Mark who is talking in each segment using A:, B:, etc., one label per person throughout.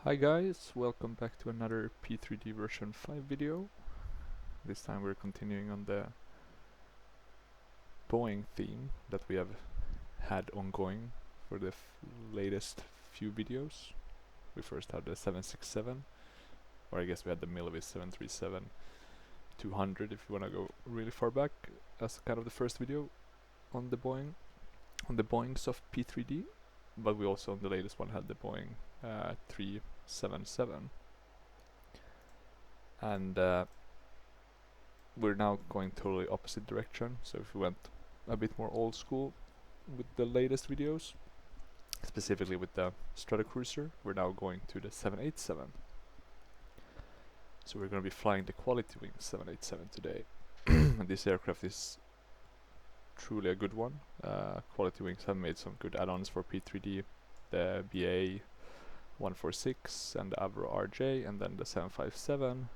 A: Hi guys, welcome back to another P3D version 5 video. This time we're continuing on the Boeing theme that we have had ongoing for the latest few videos. We first had the 767, or I guess we had the Milvis 737-200 if you want to go really far back, as kind of the first video on the Boeings of P3D. But we also on the latest one had the Boeing 377. And we're now going totally opposite direction. So if we went a bit more old school with the latest videos, specifically with the Stratocruiser, we're now going to the 787. So we're going to be flying the QualityWings 787 today. And this aircraft is truly a good one. QualityWings have made some good add-ons for P3D, the BA 146 and the Avro RJ, and then the 757,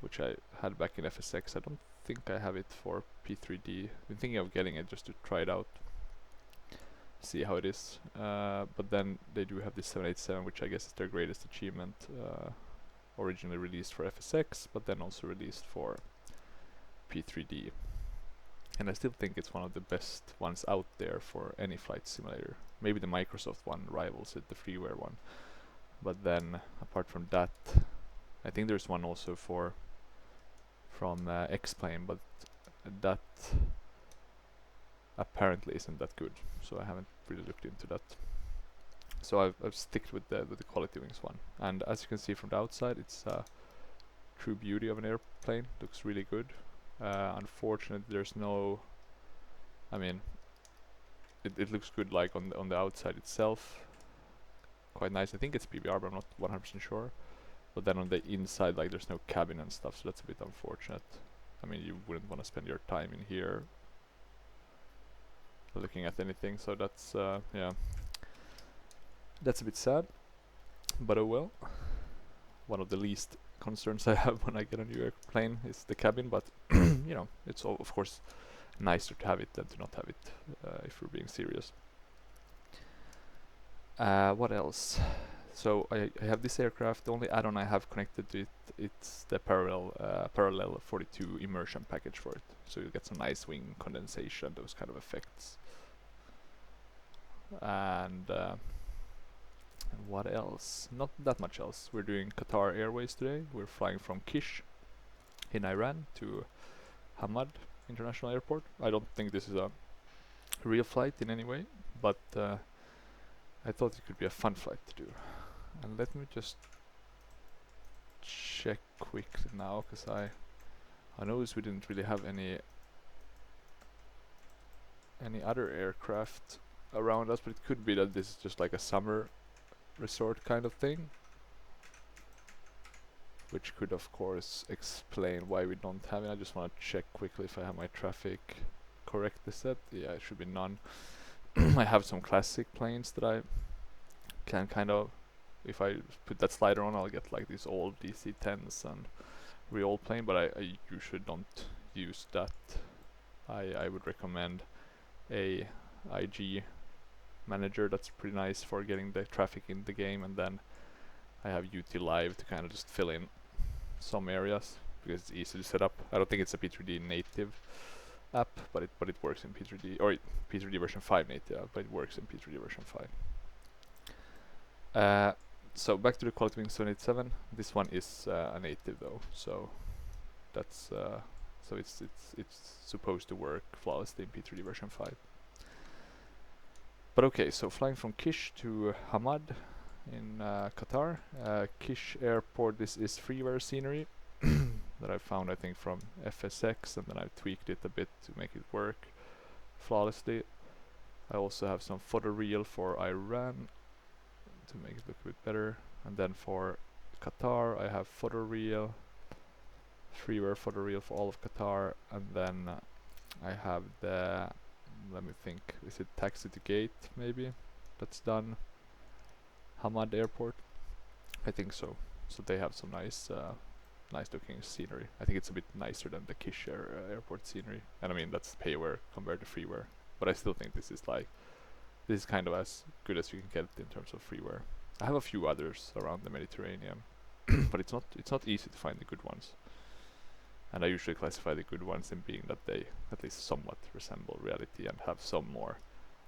A: which I had back in FSX. I don't think I have it for P3D. Been thinking of getting it just to try it out, see how it is. But then they do have this 787, which I guess is their greatest achievement. Originally released for FSX, but then also released for P3D. And I still think it's one of the best ones out there for any flight simulator. Maybe the Microsoft one rivals it, the freeware one. But then, apart from that, I think there's one also from X-Plane, but that apparently isn't that good. So I haven't really looked into that. So I've sticked with the QualityWings one. And as you can see from the outside, it's a true beauty of an airplane. Looks really good. Unfortunately, there's no. I mean, it looks good like on the outside itself. Quite nice. I think it's PBR, but I'm not 100% sure. But then on the inside, like, there's no cabin and stuff, so that's a bit unfortunate. I mean, you wouldn't want to spend your time in here looking at anything, so that's yeah, that's a bit sad. But oh well. One of the least concerns I have when I get a new airplane is the cabin, but you know, it's of course nicer to have it than to not have it, if we're being serious. What else? So I have this aircraft. The only add-on I have connected to it's the parallel 42 immersion package for it. So you get some nice wing condensation, those kind of effects. And what else? Not that much else. We're doing Qatar Airways today. We're flying from Kish in Iran to Hamad International Airport. I don't think this is a real flight in any way, but I thought it could be a fun flight to do. And let me just check quickly now, because I noticed we didn't really have any other aircraft around us, but it could be that this is just like a summer resort kind of thing, which could of course explain why we don't have it. I just want to check quickly if I have my traffic correctly set. Yeah, it should be none. I have some classic planes that I can kind of, if I put that slider on, I'll get like these old DC-10s and real plane, but I usually don't use that. I would recommend a IG manager. That's pretty nice for getting the traffic in the game, and then I have UT Live to kind of just fill in some areas because it's easy to set up. I don't think it's a P3D native app, but it works in P3D, or P3D version 5 native app, but it works in P3D version 5. So back to the QualityWings 787. This one is a native though, so that's so it's supposed to work flawlessly in P3D version 5. But okay, so flying from Kish to Hamad in Qatar. Kish Airport, this is freeware scenery that I found, I think, from FSX, and then I tweaked it a bit to make it work flawlessly. I also have some photoreal for Iran to make it look a bit better, and then for Qatar I have photoreal, freeware photoreal for all of Qatar, and then I have the, let me think, is it taxi to gate maybe? That's done. Hamad Airport, I think so. So they have some nice looking scenery. I think it's a bit nicer than the Kish Airport scenery, and I mean that's payware compared to freeware, but I still think this is like this is kind of as good as you can get in terms of freeware. I have a few others around the Mediterranean, but it's not easy to find the good ones. And I usually classify the good ones in being that they at least somewhat resemble reality and have some more,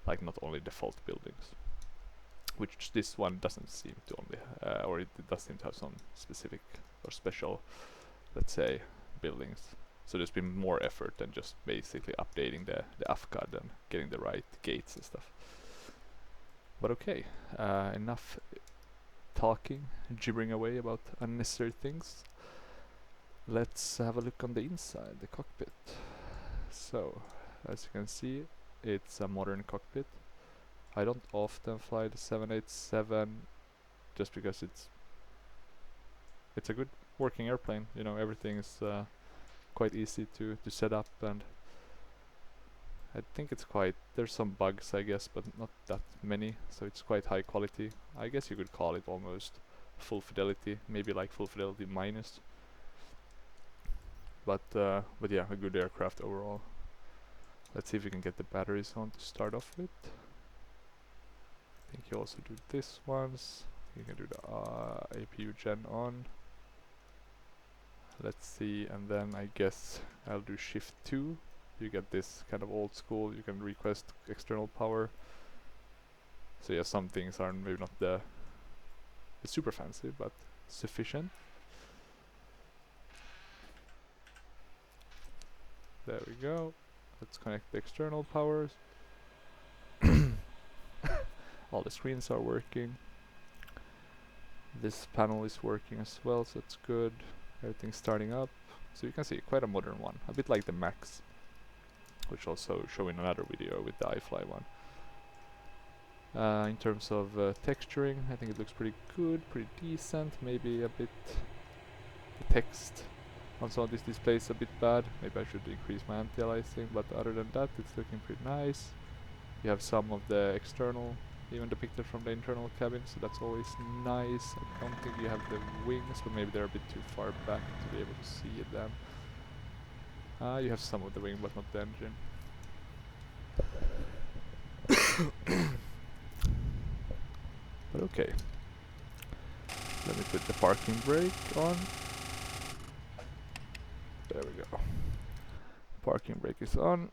A: like not only default buildings, which this one doesn't seem to only, or it does seem to have some specific or special, let's say, buildings. So there's been more effort than just basically updating the AFCAD and getting the right gates and stuff. But okay, enough talking, gibbering away about unnecessary things. Let's have a look on the inside, the cockpit. So, as you can see, it's a modern cockpit. I don't often fly the 787 just because it's a good working airplane. You know, everything is quite easy to set up, and I think it's quite, there's some bugs I guess, but not that many, so it's quite high quality. I guess you could call it almost full fidelity, maybe like full fidelity minus. But yeah, a good aircraft overall. Let's see if we can get the batteries on to start off with. I think you also do this once. You can do the APU gen on. Let's see, and then I guess I'll do shift 2. You get this kind of old school, you can request external power. So yeah, some things are maybe not the super fancy, but sufficient. There we go. Let's connect the external powers. All the screens are working. This panel is working as well, so it's good. Everything's starting up. So you can see quite a modern one, a bit like the Max, which also show in another video with the iFly one. In terms of texturing, I think it looks pretty good, pretty decent. Maybe a bit the text on some of these displays a bit bad. Maybe I should increase my anti-aliasing, but other than that, it's looking pretty nice. You have some of the external even depicted from the internal cabin, so that's always nice. I don't think you have the wings, but maybe they're a bit too far back to be able to see it then. You have some of the wing, but not the engine. But okay. Let me put the parking brake on. There we go. Parking brake is on.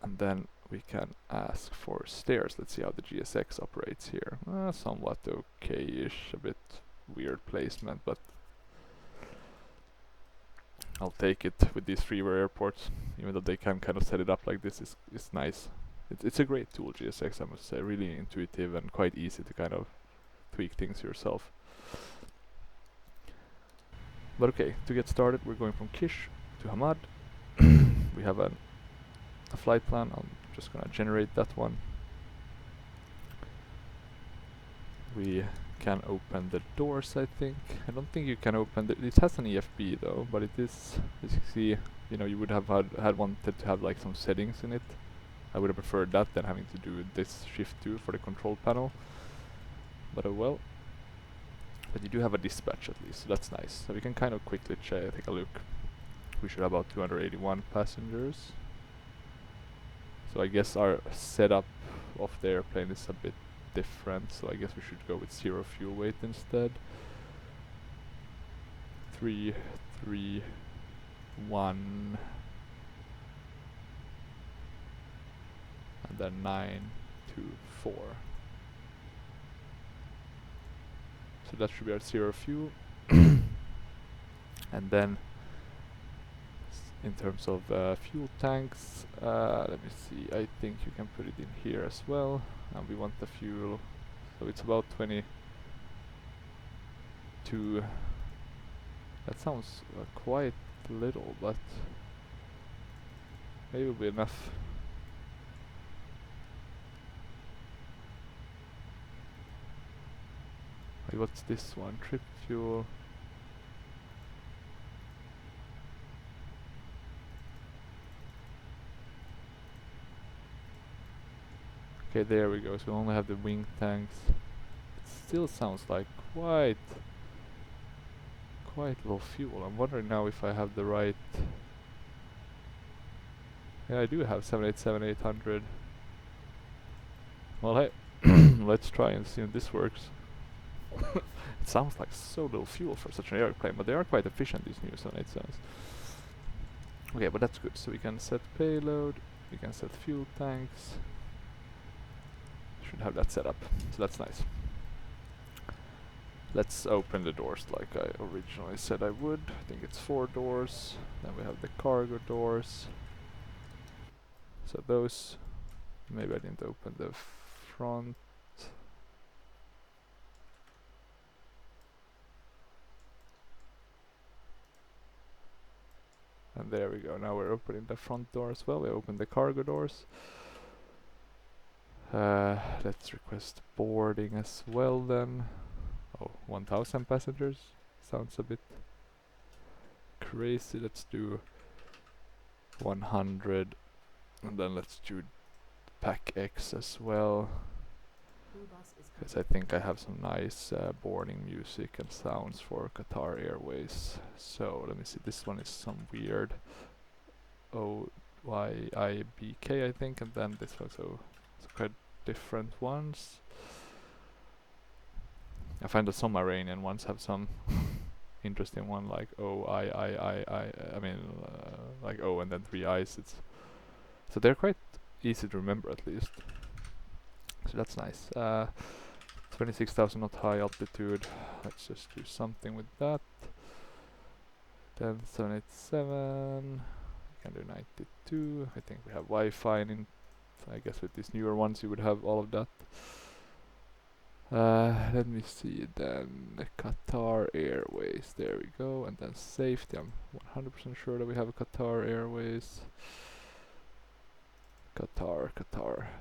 A: And then we can ask for stairs. Let's see how the GSX operates here. Somewhat okay-ish, a bit weird placement, but I'll take it with these freeware airports. Even though they can kind of set it up like this, is nice. It's a great tool, GSX, I must say. Really intuitive and quite easy to kind of tweak things yourself. But okay, to get started, we're going from Kish to Hamad. We have a flight plan. I'm just gonna generate that one. We can open the doors, I think. I don't think you can open the, it has an EFB though, but it is, as you see, you know, you would have wanted to have like some settings in it. I would have preferred that than having to do this shift 2 for the control panel. But oh well. But you do have a dispatch at least, so that's nice. So we can kind of quickly take a look. We should have about 281 passengers. So I guess our setup of the airplane is a bit different, so I guess we should go with 0 fuel weight instead. 3, 3, 1, and then 9, 2, 4. So that should be our 0 fuel. And then in terms of fuel tanks, let me see, I think you can put it in here as well. And we want the fuel, so it's about 22. That sounds quite little, but maybe it'll be enough. Wait, what's this one? Trip fuel. Okay, there we go. So we only have the wing tanks. It still sounds like quite low fuel. I'm wondering now if I have the right. Yeah, I do have 787-800. Well, hey, let's try and see if this works. It sounds like so little fuel for such an airplane, but they are quite efficient, these new 787s. Okay, but that's good. So we can set payload, we can set fuel tanks. Should have that set up, so that's nice. Let's open the doors like I originally said I would. I think it's 4 doors. Then we have the cargo doors. So those, maybe I didn't open the front. And there we go, now we're opening the front door as well. We opened the cargo doors. Let's request boarding as well then. Oh, 1000 passengers. Sounds a bit crazy. Let's do 100. And then let's do pack X as well. Because I think I have some nice boarding music and sounds for Qatar Airways. So let me see, this one is some weird OIBK I think, and then this one, so it's quite different ones. I find that some Iranian ones have some interesting one, like I mean like O and then 3 I's. It's so they're quite easy to remember at least. So that's nice. 26,000 knot high altitude. Let's just do something with that. Then 787. We can do 92. I think we have Wi-Fi in. I guess with these newer ones you would have all of that. Let me see then. The Qatar Airways. There we go. And then safety. I'm 100% sure that we have a Qatar Airways. Qatar,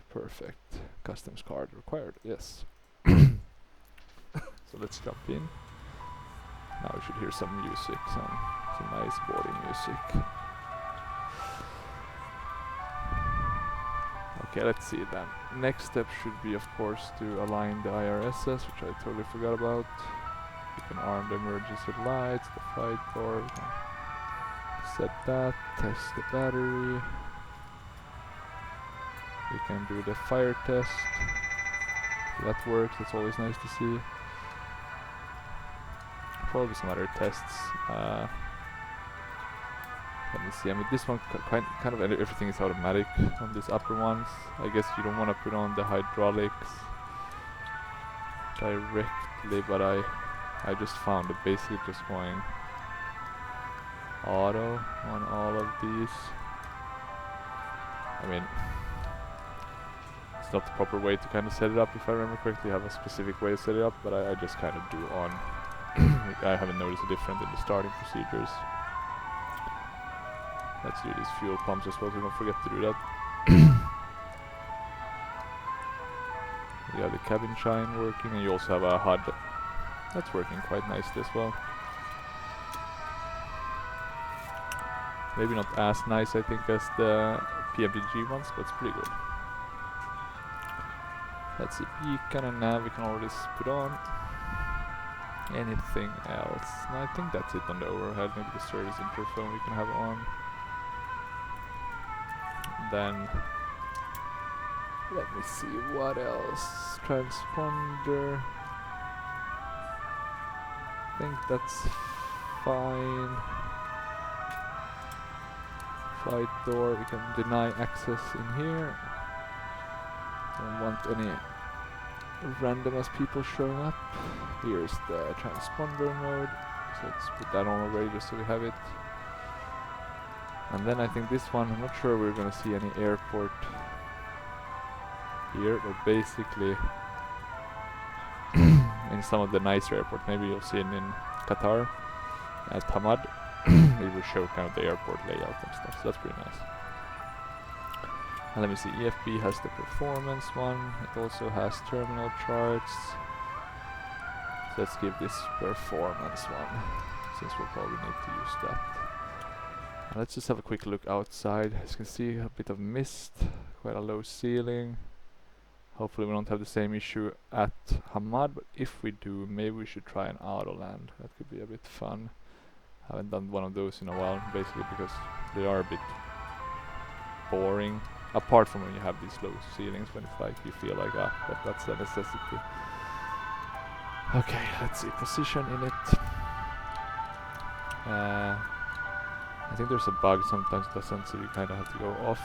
A: perfect. Customs card required, yes. So let's jump in. Now we should hear some music, some nice boarding music. Okay, let's see then. Next step should be, of course, to align the IRSs, which I totally forgot about. You can arm the emergency lights, the flight door, we can set that, test the battery. We can do the fire test. That works, that's always nice to see. Probably some other tests. Let me see, I mean this one kind of everything is automatic on these upper ones. I guess you don't want to put on the hydraulics directly, but I just found it basically just going auto on all of these. I mean, it's not the proper way to kind of set it up if I remember correctly. You have a specific way to set it up, but I just kind of do on. I haven't noticed a difference in the starting procedures. Let's do these fuel pumps as well so we don't forget to do that. You have the cabin shine working, and you also have a HUD that's working quite nicely as well. Maybe not as nice I think as the PMDG ones, but it's pretty good. Let's see, beacon and nav we can already put on. Anything else? No, I think that's it on the overhead. Maybe the service interphone we can have on. Then let me see what else. Transponder. I think that's fine. Flight door, we can deny access in here. Don't want any random as people showing up. Here's the transponder mode, so let's put that on already just so we have it. And then I think this one, I'm not sure we're gonna see any airport here, but basically in some of the nicer airports, maybe you'll see it in Qatar at Hamad. It will show kind of the airport layout and stuff, so that's pretty nice. And let me see, EFB has the performance one, it also has terminal charts. So let's give this performance one, since we'll probably need to use that. And let's just have a quick look outside. As you can see, a bit of mist, quite a low ceiling. Hopefully we don't have the same issue at Hamad, but if we do, maybe we should try an auto land. That could be a bit fun. Haven't done one of those in a while, basically because they are a bit boring. Apart from when you have these low ceilings, when it's like you feel like that's a necessity. Okay, let's see, position in it. I think there's a bug sometimes it doesn't, so you kind of have to go off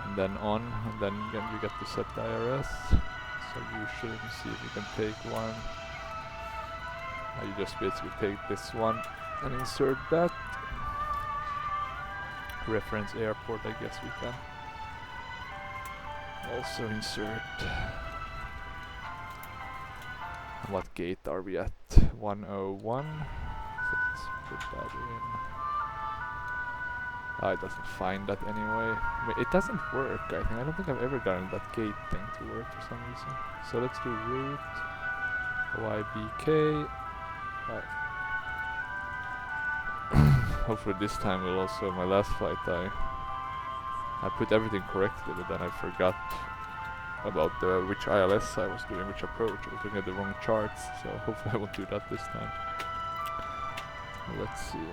A: and then on, and then you get to set the IRS. So usually, let me see if you can take one. You just basically take this one and insert that. Reference airport, I guess we can also insert. What gate are we at? 101. So let's put that in. It doesn't find that anyway. I mean, it doesn't work, I think. I don't think I've ever gotten that gate thing to work for some reason. So let's do route. OIBK. Hopefully this time will also, my last flight I put everything correctly, but then I forgot about which ILS I was doing, which approach. I was looking at the wrong charts, so hopefully I won't do that this time. Let's see.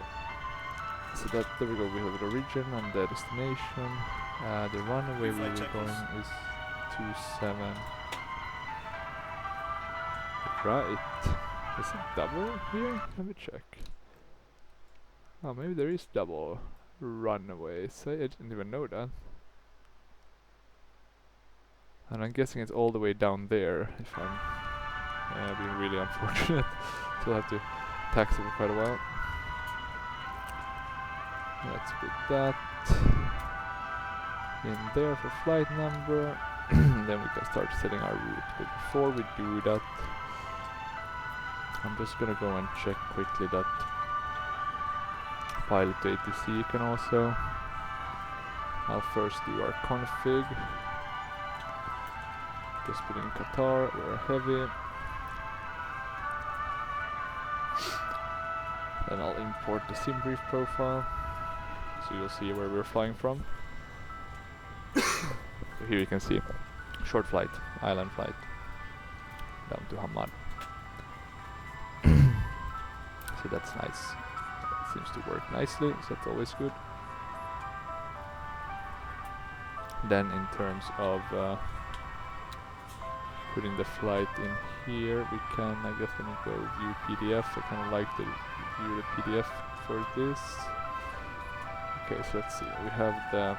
A: So that, there we go, we have the origin and the destination. The runway we were going is 27. Right. Is it double here? Let me check. Oh, maybe there is double runways. I didn't even know that. And I'm guessing it's all the way down there, if I'm being really unfortunate. So I'll have to taxi for quite a while. Let's put that in there for flight number. Then we can start setting our route. But before we do that, I'm just gonna go and check quickly that pilot ATC can also. I'll first do our config. Just put in Qatar, we're heavy. Then I'll import the sim brief profile, so you'll see where we're flying from. So here you can see short flight, island flight, down to Hamad. So that's nice. It seems to work nicely, so that's always good. Then in terms of putting the flight in here, we can, I guess, let me go view PDF. I kind of like to view the PDF for this. Okay, so let's see. We have the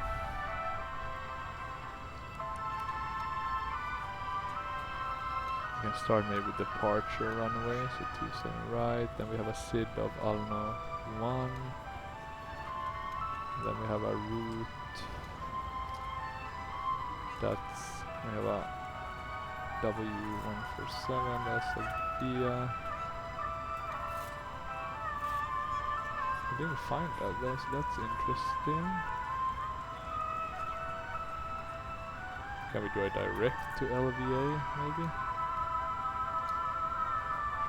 A: we can start maybe with departure runway, so 27 right. Then we have a SID of Alno 1. Then we have a route. That's, we have a W147, that's a via. I didn't find that though, so that's interesting. Can we do a direct to LVA maybe?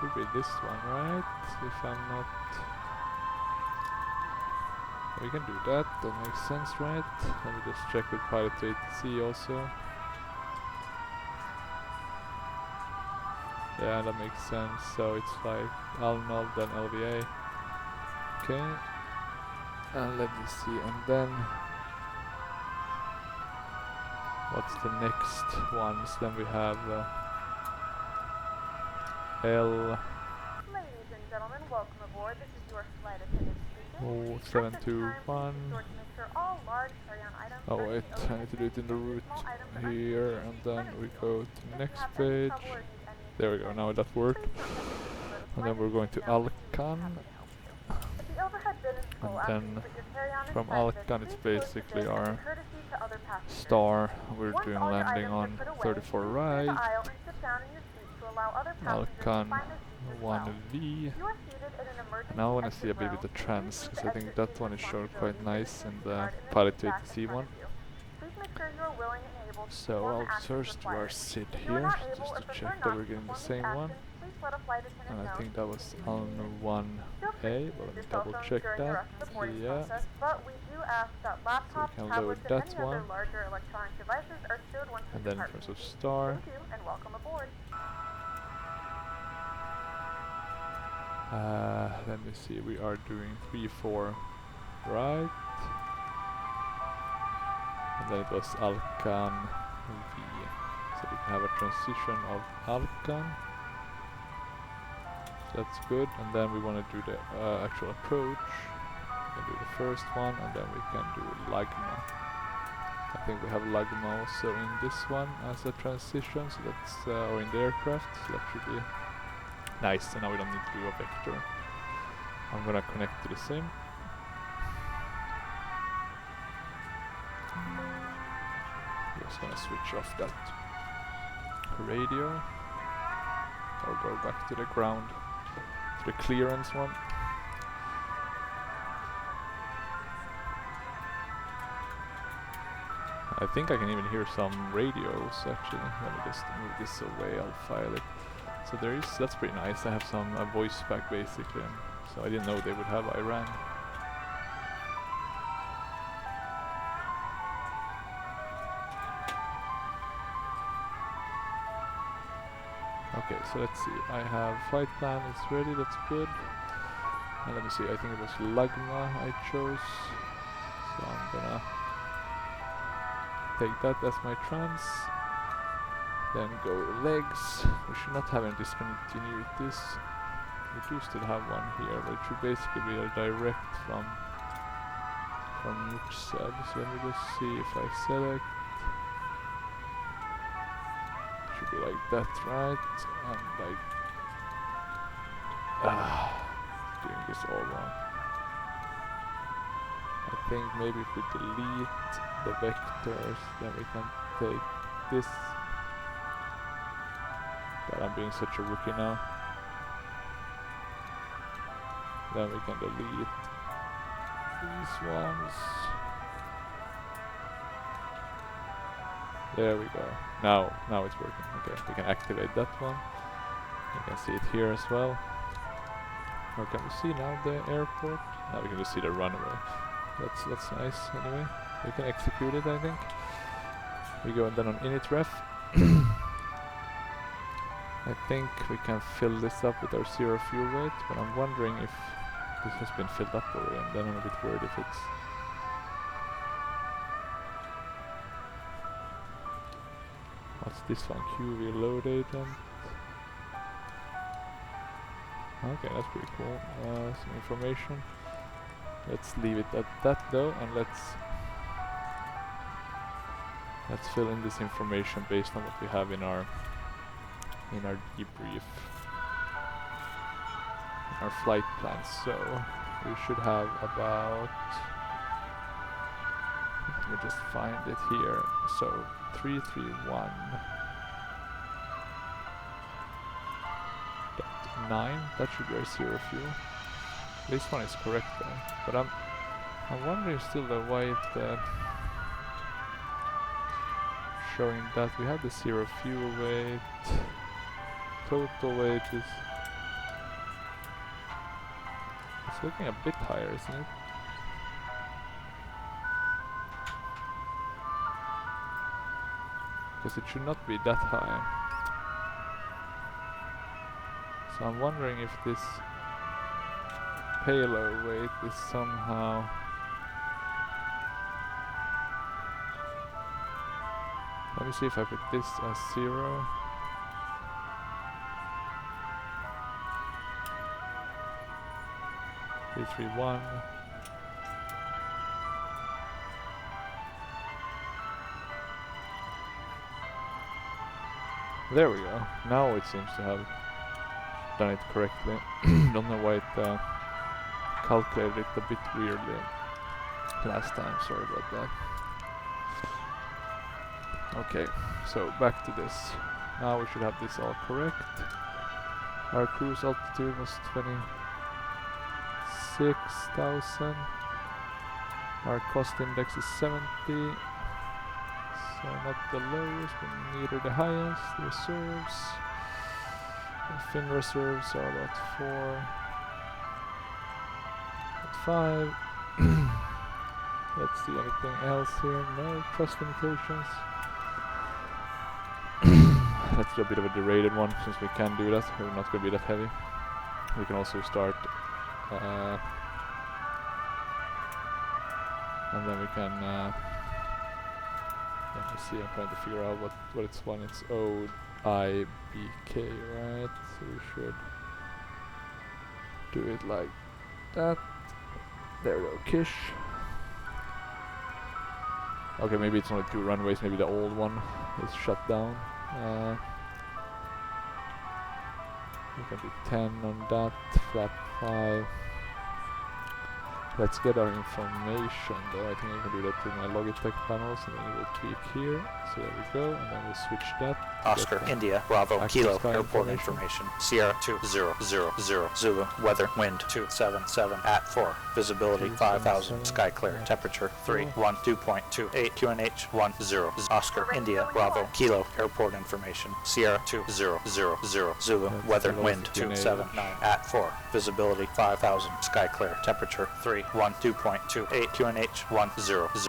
A: Should be this one, right? If I'm not... We can do that, that makes sense, right? Let me just check with Prepar3d also. Yeah, that makes sense. So it's like Alnov then LVA. Okay. And let me see. And then what's the next ones? Then we have L.
B: Ladies and gentlemen, welcome aboard. This is your flight attendant speaking.
A: Oh, 721. Oh wait, I need to do it in the route here, and then we go to the next page. There we go, now that worked. And then we're going to Alcan. And then from Alcan it's basically our star. We're doing landing on 34 right. Alcan 1V. Now I want to see a bit with the trans, because I think that one is shown quite nice in the Prepar3d one. So I'll first do our SID here, just to check that we're getting the same one. And I think that was on 1A, but let me double check that. Yeah. So we can load that one. And then in terms of star, let me see, we are doing 3-4 right. then it was Alcan V. So we can have a transition of Alcan. So that's good. And then we want to do the actual approach. We can do the first one, and then we can do Lagma. I think we have Lagma also in this one as a transition, so that's or in the aircraft, so that should be nice. And now we don't need to do a vector. I'm gonna connect to the sim. Just gonna switch off that radio, or go back to the ground, to the clearance one. I think I can even hear some radios actually. Let me just move this away, I'll file it. So there is, that's pretty nice. I have some voice back basically, so I didn't know they would have Iran. Okay, so let's see. I have flight plan, it's ready, that's good. And let me see, I think it was Lagma I chose. So I'm gonna take that as my trans. Then go legs. We should not have any discontinuities. We do still have one here, but it should basically be a direct from Muxad. So let me just see if I select. Should be like that, right? And like doing this all wrong. I think maybe if we delete the vectors, then we can take this. God, I'm being such a rookie now. Then we can delete these ones. There we go. Now it's working. Okay, we can activate that one. You can see it here as well. Or can we see now the airport? Now we can just see the runway. That's nice anyway. We can execute it, I think. We go then on initref. I think we can fill this up with our 0 fuel weight, but I'm wondering if this has been filled up already, and then I'm a bit worried if it's... What's this one? QV load agent. Okay, that's pretty cool. Some information. Let's leave it at that though, and let's fill in this information based on what we have in our debrief, our flight plan. So we should have about, let me just find it here. So 331.9, that should be our 0 fuel. This one is correct though, but I'm wondering still though why it showing that we have the 0 fuel weight. Total weight is, it's looking a bit higher, isn't it? Because it should not be that high. So I'm wondering if this payload weight is somehow... Let me see if I put this as 0. V3.1. There we go. Now it seems to have done it correctly. Don't know why it calculated it a bit weirdly last time. Sorry about that. Okay, so back to this. Now we should have this all correct. Our cruise altitude was 26,000. Our cost index is 70. So not the lowest, but neither the highest. The reserves. The fin reserves are about 4.5. Let's see anything else here. No cost limitations. Let's do a bit of a derated one since we can do that. We're not going to be that heavy. We can also start and then we can Let me see, I'm trying to figure out what it's one. It's OIBK, right? So we should do it like that. There we go, Kish. Okay, maybe it's only 2 runways, maybe the old one is shut down. We can do 10 on that, flap 5. Let's get our information though. I think I can do that through my Logitech panels, and then it will tweak here. So there we go, and then we'll switch that.
C: Oscar, India, Bravo, Kilo, airport information. Sierra 2000, Zulu, weather, wind 277 at 4, visibility 5000, sky clear, temperature 312.28, QNH 10. Oscar, India, Bravo, Kilo, airport information. Sierra 2000, Zulu, weather, wind 279 at 4, visibility 5000, sky clear, temperature 312.28, QNH 10.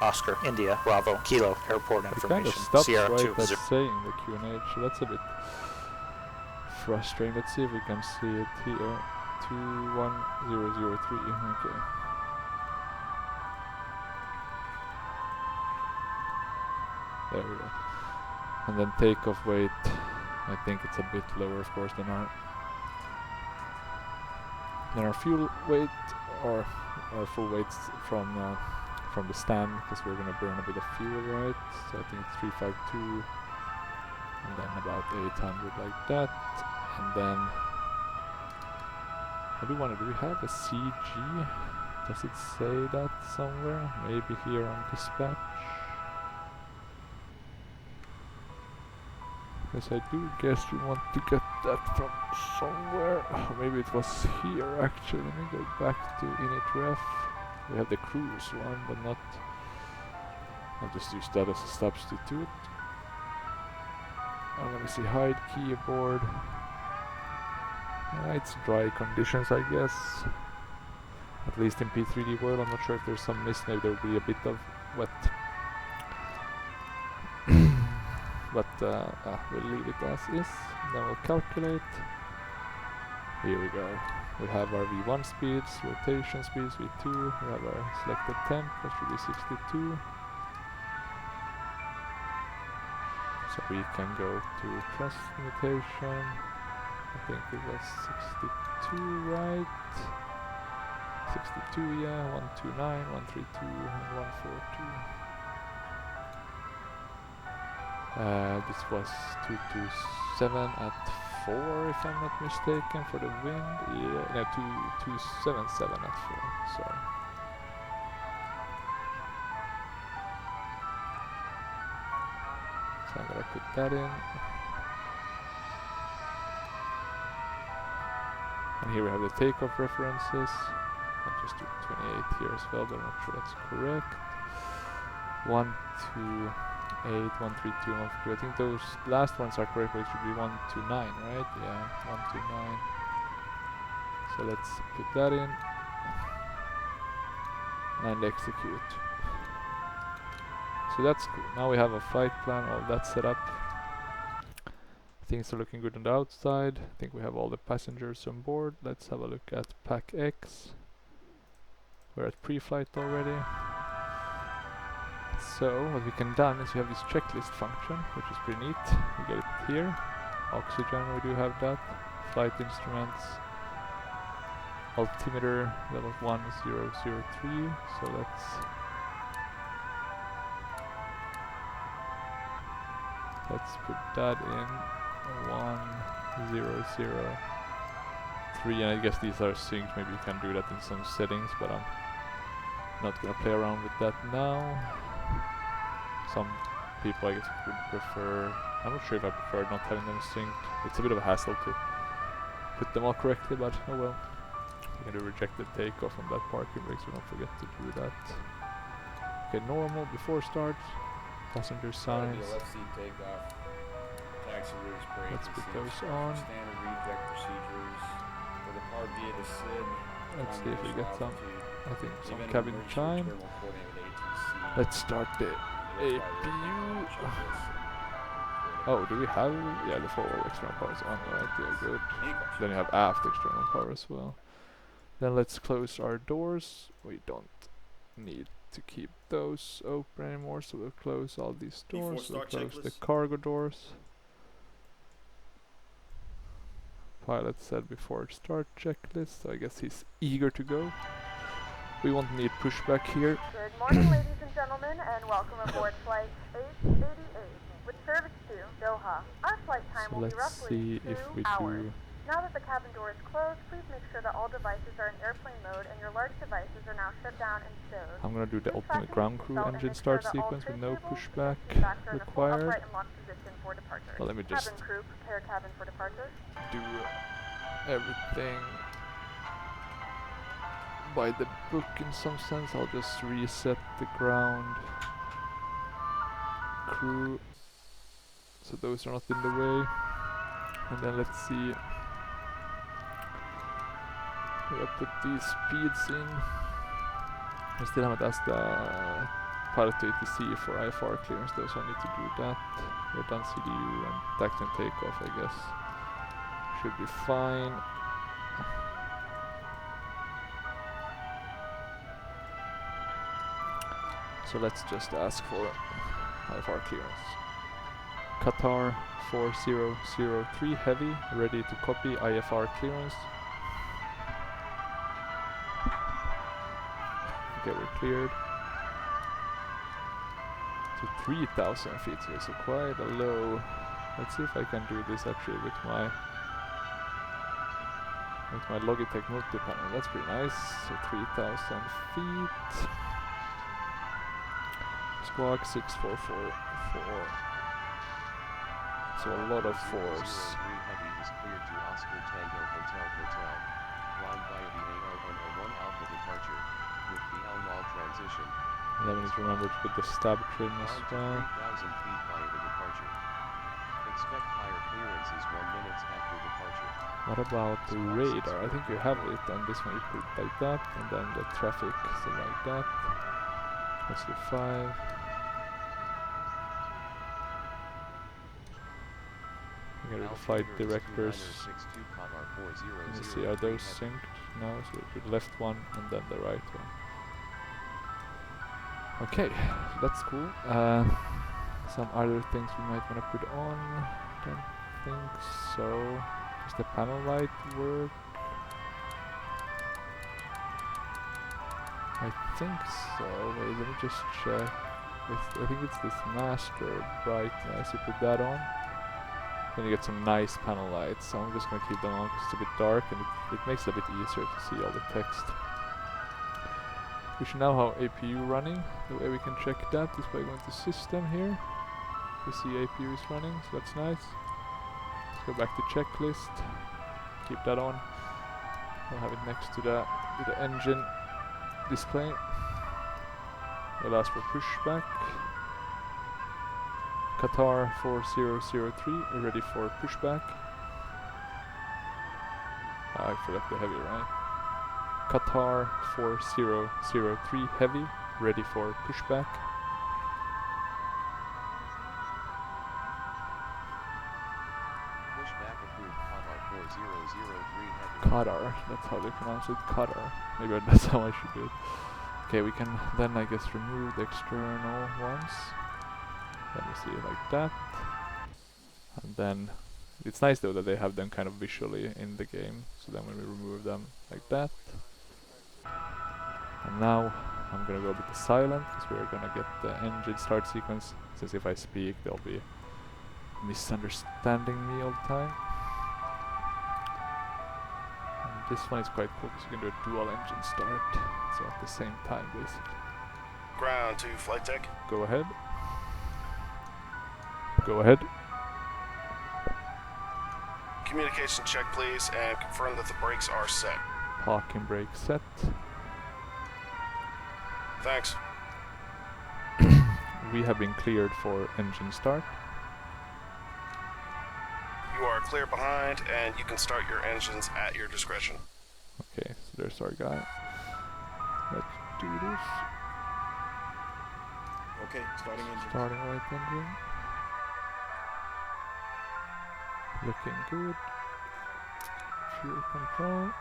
C: Oscar, India, Bravo, Kilo, airport
A: It kind of
C: information.
A: stops
C: Sierra
A: right
C: 20.
A: at saying the QNH, so that's a bit frustrating. Let's see if we can see it here. 21003, okay. There we go. And then takeoff weight, I think it's a bit lower, of course, than our fuel weight, or our full weights from the stand, because we're gonna burn a bit of fuel, right? So I think it's 352, and then about 800 like that, and then do we have a CG? Does it say that somewhere? Maybe here on dispatch? Because I do guess we want to get that from somewhere. Maybe it was here actually. Let me go back to init ref. We have the cruise one, but not. I'll just use that as a substitute. And let me see, hide keyboard. It's dry conditions, I guess. At least in P3D world. I'm not sure if there's some mist. Maybe there will be a bit of wet. But we'll leave it as is. Then we'll calculate. Here we go. We have our V1 speeds, rotation speeds, V2. We have our selected temp, that should be 62. So we can go to thrust limitation. I think it was 62, right? 62, yeah. 129, 132, and 142. This was 227 at 4, if I'm not mistaken, for the wind. Yeah, no, 277 at 4, sorry. So I'm gonna put that in. And here we have the takeoff references. I'll just do 28 here as well, but I'm not sure that's correct. 128, 132, 142. I think those last ones are correct, but it should be 129, right? Yeah, 129. So let's put that in and execute. So that's cool. Now we have a flight plan, all that set up. Things are looking good on the outside. I think we have all the passengers on board. Let's have a look at Pack X. We're at pre-flight already. So what we can done is we have this checklist function, which is pretty neat. We get it here. Oxygen, we do have that. Flight instruments. Altimeter level 1003. So let's put that in 1003, and I guess these are synced. Maybe you can do that in some settings, but I'm not gonna play around with that now. Some people, I guess, would prefer. I'm not sure if I prefer not having them synced. It's a bit of a hassle to put them all correctly, but oh well. You can do rejected takeoff on that parking brake, so don't forget to do that. Okay, normal before start. Passenger signs.
D: Left seat takeoff. Taxi routes break.
A: Let's put those on.
D: Standard reject procedures. For the Part D to SID.
A: Let's see if we get some. I think some cabin chime. Let's start the APU. Oh, do we have? Yeah, the forward external power is on, right? Yeah, good. Then you have aft external power as well. Then let's close our doors. We don't need to keep those open anymore, so we'll close all these
E: Before
A: doors. We'll
E: start
A: close the
E: checklist.
A: cargo doors. Pilot said before start checklist, so I guess he's eager to go. We won't need pushback here.
B: Good morning, ladies and gentlemen, and welcome aboard Flight 888 with service to Doha. Our flight time
A: So
B: will be
A: let's
B: roughly
A: see if
B: 2
A: we
B: hours.
A: do.
B: Now that the cabin door is closed, please make sure that all devices are in airplane mode and your large devices are now shut down and stowed.
A: I'm gonna do the
B: Please
A: ultimate
B: fasten
A: ground
B: your
A: crew
B: seatbelt and
A: engine
B: make
A: start
B: sure that all
A: sequence with
B: tray
A: no
B: tables,
A: pushback
B: seat backs are in a full
A: required.
B: upright and locked position for departure.
A: Well, let me just
B: Cabin crew, prepare cabin for departure.
A: do everything by the book in some sense. I'll just reset the ground crew so those are not in the way, and then let's see. We'll put these speeds in. I still haven't asked the Prepar3d for IFR clearance though, so I need to do that. We're done CDU and taxi and takeoff, I guess. Should be fine. So let's just ask for IFR clearance. Qatar 4003 heavy, ready to copy IFR clearance. Okay, we're cleared. To 3,000 feet, so it's quite a low. Let's see if I can do this actually with my Logitech multi-panel. That's pretty nice. So 3,000 feet. Squawk 6444. So a lot of force.
F: Heavy is cleared to Oscar Tango Hotel. Flying via the AR-101 Alpha departure, with the L-Mall transition.
A: And then we need to remember to put the stab trim as well.
F: 3,000 feet via the departure. Expect higher clearances 1 minute after departure.
A: What about the radar? I think you have it on this one. You put it like that, and then the traffic, so like that. Let's do 5. I'm gonna do the flight directors. Let me see, are those synced? No, so we do the left one and then the right one. Okay, that's cool. Some other things we might want to put on. Don't think so. Does the panel light work? I think so. Wait, let me just check. I think it's this master brightness. You put that on, then you get some nice panel lights. So I'm just gonna keep them on because it's a bit dark and it makes it a bit easier to see all the text. We should now have APU running. The way we can check that is by going to system here. We see APU is running, so that's nice. Let's go back to checklist. Keep that on. We'll have it next to the engine display. We'll ask for pushback. Qatar 4003, we're ready for pushback. I forgot the heavy, right? Qatar 4003 heavy, ready for pushback.
F: Pushback approved. Qatar 4003 heavy.
A: Qatar, that's how they pronounce it, Qatar. Maybe that's how I should do it. Okay, we can then I guess remove the external ones. Let me see it like that. And then it's nice though that they have them kind of visually in the game. So then when we remove them like that. And now I'm gonna go a bit silent because we're gonna get the engine start sequence. Since if I speak they'll be misunderstanding me all the time. And this one is quite cool because you can do a dual engine start. So at the same time basically.
E: Ground to flight deck.
A: Go ahead. Go ahead.
E: Communication check, please, and confirm that the brakes are set.
A: Parking brake set.
E: Thanks.
A: We have been cleared for engine start.
E: You are clear behind, and you can start your engines at your discretion.
A: Okay, so there's our guy. Let's do this.
D: Okay, starting engine.
A: Starting right engine. Looking good. Fuel control.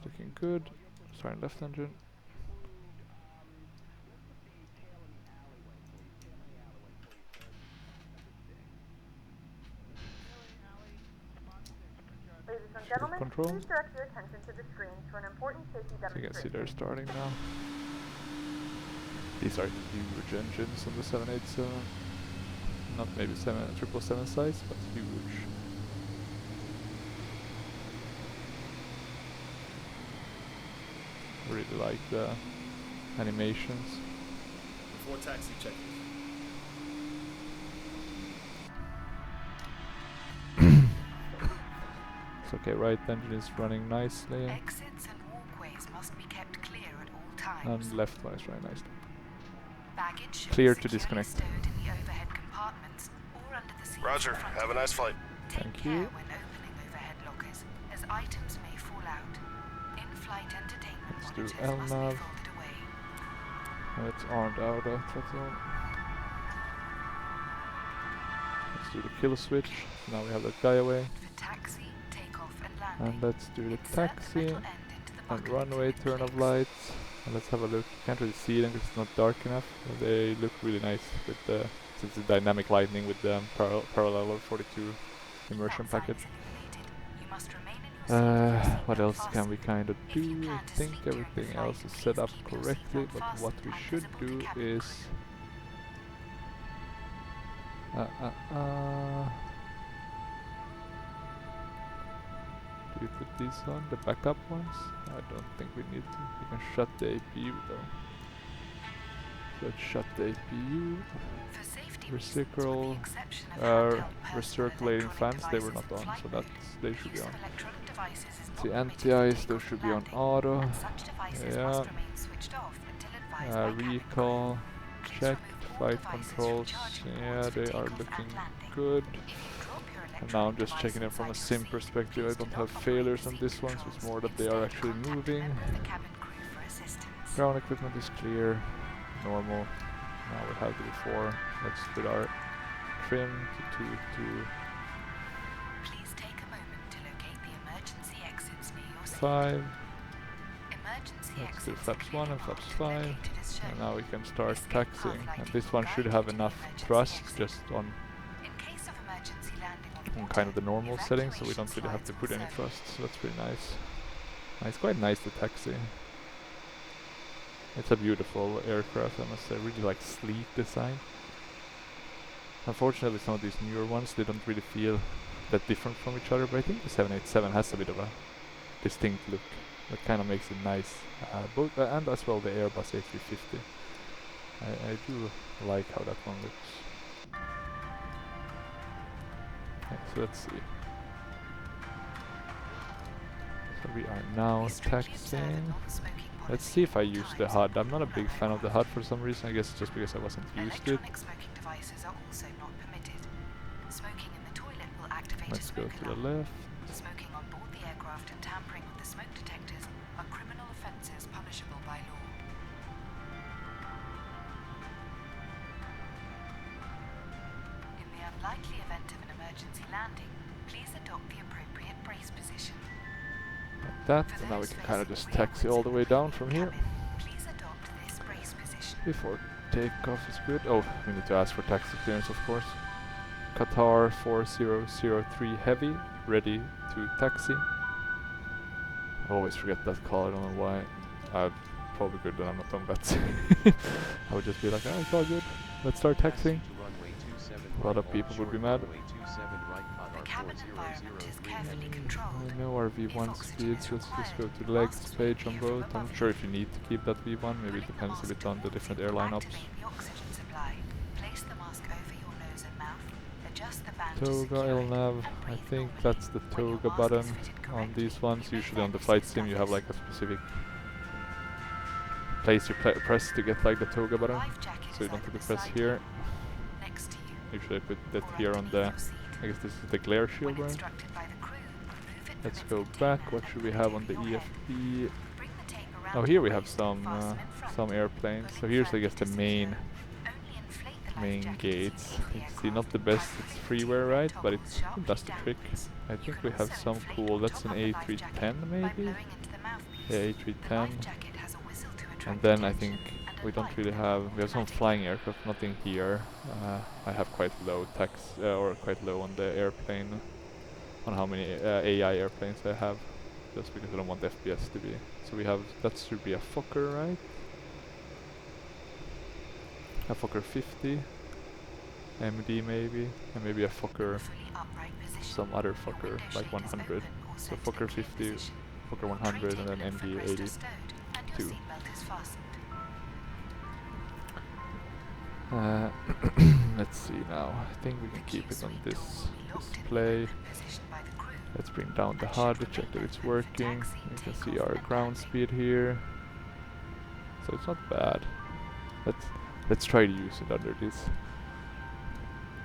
A: looking good. Starting left engine.
B: Ladies and
A: Shift
B: gentlemen,
A: control.
B: please direct your attention to the screens for an important safety
A: So you can see
B: demonstration.
A: they're starting now. These are huge engines on the 787. Not maybe 777 size, but huge. Really like the animations.
G: Before taxi check.
A: It's okay, right engine is running nicely.
H: Exits and walkways must be kept clear at all times.
A: And left one is running nicely.
H: Baggage should
A: Clear
H: be
A: to
H: securely
A: disconnect.
H: stowed in the overhead compartments or under the seats
E: Roger.
H: in front
E: Have a
H: of
E: nice
H: you.
E: flight.
H: Take
A: Thank
H: care
A: you.
H: when opening overhead lockers, as items may fall out. In-flight entertainment
A: Let's do
H: monitors must be
A: LNAV.
H: folded away.
A: And it's armed out of throttle. Let's do the kill switch. Now we have that guy away.
H: For taxi, takeoff and landing.
A: And let's do the
H: insert the
A: taxi.
H: metal end into the
A: And
H: bucket
A: runway
H: in
A: turn of
H: place.
A: lights. And let's have a look. Can't really see them because it's not dark enough. But they look really nice with the since the dynamic lighting with the parallel 42 immersion
H: That sign
A: package.
H: is illuminated. You must remain in your seat with your
A: What
H: seatbelt
A: else can we
H: fastened.
A: kind of
H: If you
A: do?
H: plan
A: I
H: to
A: think
H: sleep during the
A: everything
H: flight,
A: else is
H: please
A: set up
H: keep your
A: correctly.
H: seatbelt
A: But what
H: fastened
A: we
H: and
A: should
H: visible to
A: do
H: cabin
A: is
H: crew.
A: do we put these on the backup ones? I don't think we need to. We can shut the APU though. Let's shut the APU.
H: For safety
A: Reciprocal,
H: reasons, with the exception of handheld personal
A: recirculating
H: electronic
A: fans, they were
H: devices
A: not
H: in
A: on, so
H: flight
A: they should be
H: use
A: on.
H: of electronic devices is not
A: The
H: permitted for
A: anti-ice, those
H: takeoff
A: should
H: and
A: be on
H: landing,
A: auto.
H: and such devices
A: Yeah.
H: must remain switched off until advised by cabin
A: Recall,
H: crew. Please
A: checked,
H: remove all
A: flight
H: devices from
A: controls,
H: charging
A: yeah,
H: ports for
A: they are
H: takeoff
A: looking
H: and landing.
A: good.
H: If you drop your
A: And now I'm
H: electronic
A: just
H: device
A: checking them from a
H: inside
A: sim
H: your seat,
A: perspective. I
H: please
A: don't
H: do
A: have
H: not
A: failures
H: operate
A: on
H: the
A: this
H: seat
A: one, so it's
H: controls.
A: more that they are
H: Instead,
A: actually
H: contact a
A: moving.
H: member of the cabin crew for assistance.
A: Ground equipment is clear, normal. Now we have the before. Let's put our trim to
H: Please take a moment to locate the emergency exits near your seat.
A: 5.
H: Emergency
A: Let's do
H: exits
A: flaps
H: are
A: 1
H: clearly
A: and flaps
H: marked
A: 5.
H: located as shown.
A: And now we can start
H: Escape path
A: taxiing. And
H: lighting
A: this
H: will
A: one should
H: guide
A: have
H: you to the
A: enough
H: emergency
A: thrust
H: exit.
A: just on
H: In case of emergency landing on
A: kind of
H: water,
A: the normal settings, so we don't
H: evacuation
A: really have to
H: slides
A: put
H: will
A: any
H: serve.
A: thrust. So that's pretty nice. It's quite nice to taxi. It's a beautiful aircraft, I must say. Really like sleek design. Unfortunately, some of these newer ones, they don't really feel that different from each other. But I think the 787 has a bit of a distinct look that kind of makes it nice. Both and as well the Airbus A350. I do like how that one looks. Okay, so let's see. So we are now
H: We strictly observe a
A: taxiing.
H: non-smoking
A: Let's
H: policy
A: see if
H: at
A: I
H: all
A: use the
H: times
A: HUD.
H: on
A: I'm not a
H: all
A: big fan of the
H: aircraft.
A: HUD for some reason. I guess it's just because I wasn't used to it.
H: Electronic smoking devices are also not permitted. Smoking in the toilet will activate
A: Let's
H: a
A: go
H: smoke
A: to the
H: alarm.
A: left.
H: Smoking on board the aircraft and tampering with the smoke detectors are criminal offences punishable by law. In the unlikely event of an emergency landing, please adopt the appropriate brace position.
A: Like that.
H: For
A: And now we
H: those
A: can kind of
H: facing
A: just taxi all the way down from here.
H: cabin, please adopt this brace position.
A: Before takeoff is good. Oh, we need to ask for taxi clearance, of course. Qatar 4003 Heavy, ready to taxi. I always forget that call, I don't know why. I'm probably good that I'm not on that. I would just be like, oh, it's all good. Let's start taxiing. A lot of people would be mad.
H: The cabin environment is carefully controlled.
A: I know our
H: If
A: V1
H: oxygen
A: speeds,
H: is
A: let's just go
H: required,
A: to the legs
H: masks will
A: page on
H: appear from
A: both. I'm
H: above
A: not sure
H: you.
A: if you need to keep that V1, maybe it
H: Pulling the
A: depends a
H: mask
A: bit on the
H: towards
A: different
H: you will
A: airline ops.
H: activate the oxygen supply. Place the mask over your nose and mouth. Adjust the band to
A: Toga,
H: secure it,
A: LNAV,
H: and
A: I
H: breathe
A: think
H: normally.
A: that's the
H: When your
A: Toga
H: mask
A: button
H: is fitted
A: on
H: correctly,
A: these ones.
H: you may
A: Usually on the
H: then
A: flight
H: assist
A: sim you have
H: others.
A: like a specific place you press to get like the Toga button.
H: Life jacket
A: So you
H: is
A: don't
H: either
A: have to press
H: beside
A: here.
H: you, next to you,
A: Usually I put that
H: or
A: here on
H: underneath
A: the,
H: your seat.
A: I guess this is the glare shield,
H: When
A: right?
H: instructed by the crew, remove it
A: Let's
H: from
A: go
H: its
A: back.
H: container
A: What
H: and
A: should we
H: put it
A: have
H: over
A: on the
H: your head.
A: EFB?
H: Bring the tape around
A: Oh, here
H: your
A: we have
H: waist and
A: some
H: fasten in front.
A: some airplanes. So
H: Pulling
A: here's I
H: firmly
A: guess the
H: to
A: main
H: secure. Only inflate the life
A: main
H: jacket as you
A: gates.
H: leave the
A: You can see not
H: aircraft.
A: the best,
H: By
A: it's
H: pulling the
A: freeware,
H: two
A: right? But it
H: toggles
A: does the
H: sharply
A: trick.
H: downwards.
A: I
H: You
A: think
H: can
A: we have
H: also
A: some
H: inflate
A: cool.
H: the
A: That's
H: top
A: an
H: of the life jacket
A: A310
H: by
A: maybe.
H: blowing into the mouthpiece
A: A310.
H: Life jacket has a whistle to attract
A: And then I
H: attention
A: think
H: and a
A: we don't
H: light
A: really
H: to
A: have, we have some
H: automatically
A: flying aircraft, nothing here. I have quite low tax, or quite low on the airplane, on how many AI airplanes I have, just because I don't want FPS to be. So we have, that should be a Fokker, right? A Fokker 50, MD maybe, and maybe a Fokker,
H: fully upright position.
A: some other
H: Your
A: Fokker,
H: window
A: like
H: shade is
A: 100.
H: open or
A: So
H: set to
A: Fokker
H: the clear
A: 50,
H: position.
A: Fokker
H: Your
A: 100,
H: tray
A: and then
H: table and
A: MD
H: footrest are
A: 82.
H: stowed, and your seatbelt is fastened.
A: Let's see now. I think we can
H: The
A: keep
H: queue
A: it on
H: suite
A: this
H: door will be locked in the
A: display.
H: open position by the crew.
A: Let's bring down the
H: And
A: HUD,
H: should
A: check that
H: remain
A: it's
H: open for
A: working.
H: taxi,
A: You can see
H: takeoff
A: our
H: and
A: ground
H: landing.
A: speed here. So it's not bad. Let's try to use it under these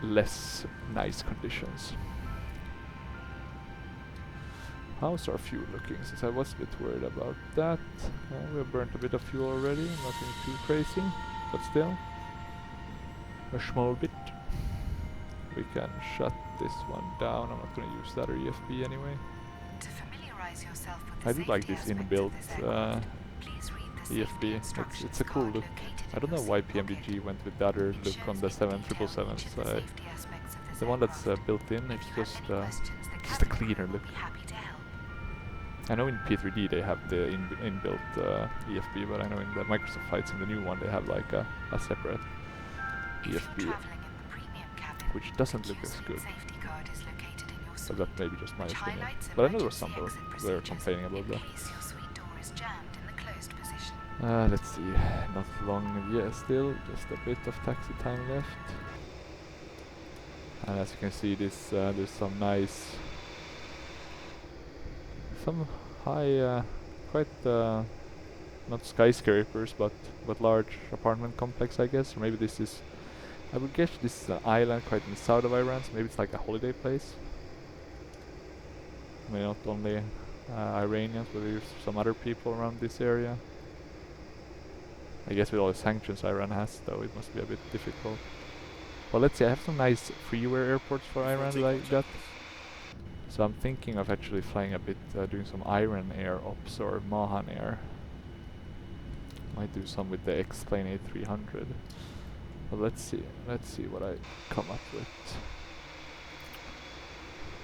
A: less nice conditions. How's our fuel looking? Since I was a bit worried about that. We have burnt a bit of fuel already, nothing too crazy, but still. A small bit. We can shut this one down. I'm not going to use that or EFB anyway.
H: To familiarize yourself with the
A: I do like
H: safety
A: this
H: aspects of
A: inbuilt
H: this aircraft, please read the safety
A: EFB.
H: instructions
A: It's a cool
H: card
A: look.
H: located
A: I
H: in
A: don't
H: your
A: know why
H: seat pocket.
A: PMDG went with the other
H: It
A: look
H: shows
A: on the
H: in detail each
A: 7777s.
H: of the safety aspects of this
A: The one that's
H: aircraft.
A: built in,
H: If
A: it's
H: you have
A: just
H: any questions, the
A: just a
H: cabin crew
A: cleaner
H: will
A: look.
H: be happy to help.
A: I know in P3D they have the inbuilt EFB, but I know in the Microsoft Flights, in the new one, they have like a separate
H: If you're
A: EFB,
H: traveling in the premium cabin,
A: which doesn't
H: the
A: look as
H: Q-Suite
A: good.
H: safety card is located in your
A: But
H: suite,
A: that may be just my
H: which
A: opinion.
H: highlights
A: But I know there was
H: emergency
A: some
H: exit
A: they were
H: procedures
A: complaining about
H: in
A: that.
H: case your suite door is jammed in the closed position.
A: Let's see, not long, yeah, still, just a bit of taxi time left. And as you can see, this there's some nice, some high, quite not skyscrapers, but large apartment complex, I guess. Or maybe this is, I would guess this is an island quite in the south of Iran, so maybe it's like a holiday place. I mean, not only Iranians, but there's some other people around this area. I guess with all the sanctions Iran has, though, it must be a bit difficult. Well, let's see, I have some nice freeware airports for Iran like that. So I'm thinking of actually flying a bit, doing some Iran Air ops or Mahan Air. Might do some with the X-Plane A300. But let's see what I come up with.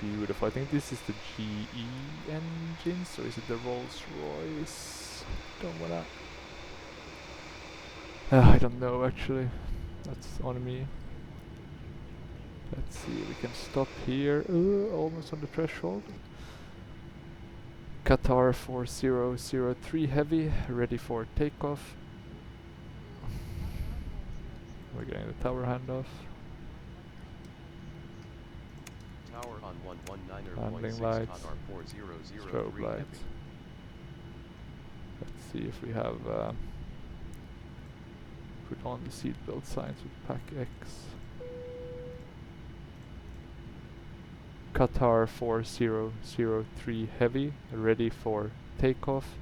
A: Beautiful. I think this is the GE engines, or is it the Rolls-Royce? Don't wanna. I don't know actually. That's on me. Let's see, we can stop here. Almost on the threshold. Qatar 4003 heavy, ready for takeoff. We're getting the tower handoff.
F: Tower on 119er.
A: Landing lights. Strobe lights. Let's see if we have put on the seatbelt signs with Pack X. Qatar 4003 heavy, ready for takeoff.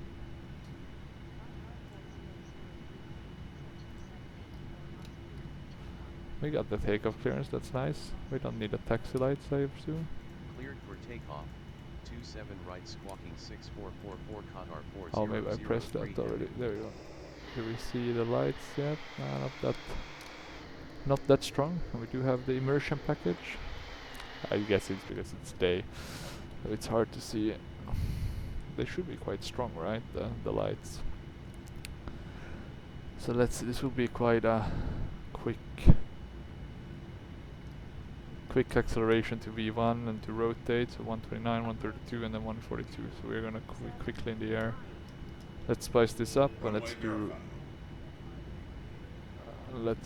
A: We got the takeoff clearance, that's nice. We don't need a taxi lights, I presume.
F: Cleared for takeoff. 27 right squawking 6444 Qatar 4003.
A: Oh, maybe I pressed that already. There we go. Do we see the lights yet? Not that strong. And we do have the immersion package. I guess it's because it's day. So it's hard to see. They should be quite strong, right? The lights. So let's see. This will be quite a quick acceleration to V1 and to rotate. So 129, 132, and then 142. So we're gonna quickly in the air. Let's spice this up and let's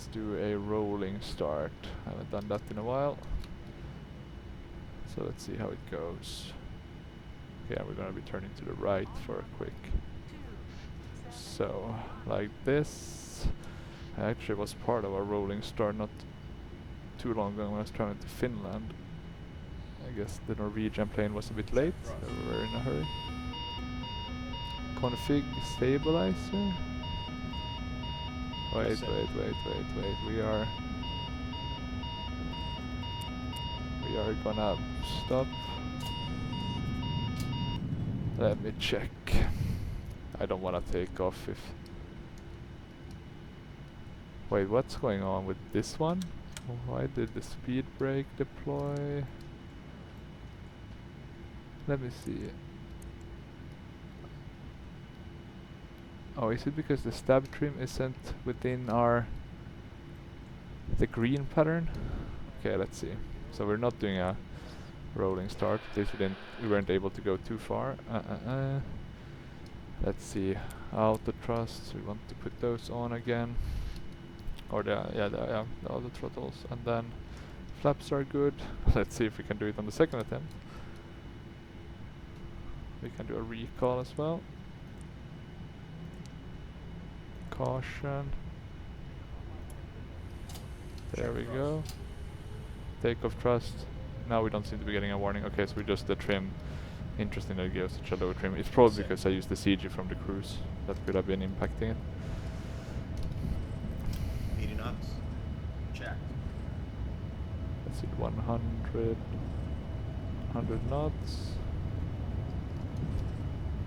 A: do a rolling start. I haven't done that in a while. So let's see how it goes. Okay, we're gonna be turning to the right for a quick. So, like this. Actually was part of our rolling start not too long ago when I was traveling to Finland. I guess the Norwegian plane was a bit late, so we were in a hurry. Config stabilizer. Wait. We are gonna stop. Let me check. I don't want to take off if... Wait, what's going on with this one? Why did the speed brake deploy? Let me see. Oh, is it because the stab trim isn't within the green pattern? Okay, let's see. So we're not doing a rolling start. This we weren't able to go too far. Let's see. Auto thrusts. We want to put those on again. Or the auto throttles, and then flaps are good. Let's see if we can do it on the second attempt. We can do a recall as well. Caution. There we go. Takeoff thrust. Now we don't seem to be getting a warning. Okay, so we just the trim. Interesting that it gives such a low trim. It's probably because I used the CG from the cruise. That could have been impacting it.
G: 80 knots. Check.
A: Let's see, 100 knots.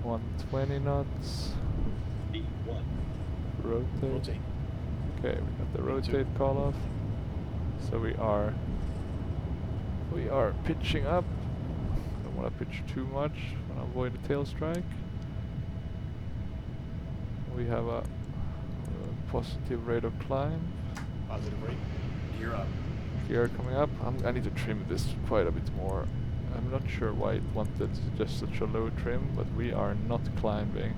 A: 120 knots.
G: 81.
A: Rotate. Okay, we got the rotate call off. So we are pitching up. Don't want to pitch too much. Want to avoid a tail strike. We have a positive rate of climb.
G: Positive rate. Gear up.
A: Gear coming up. I need to trim this quite a bit more. I'm not sure why it wanted just such a low trim, but we are not climbing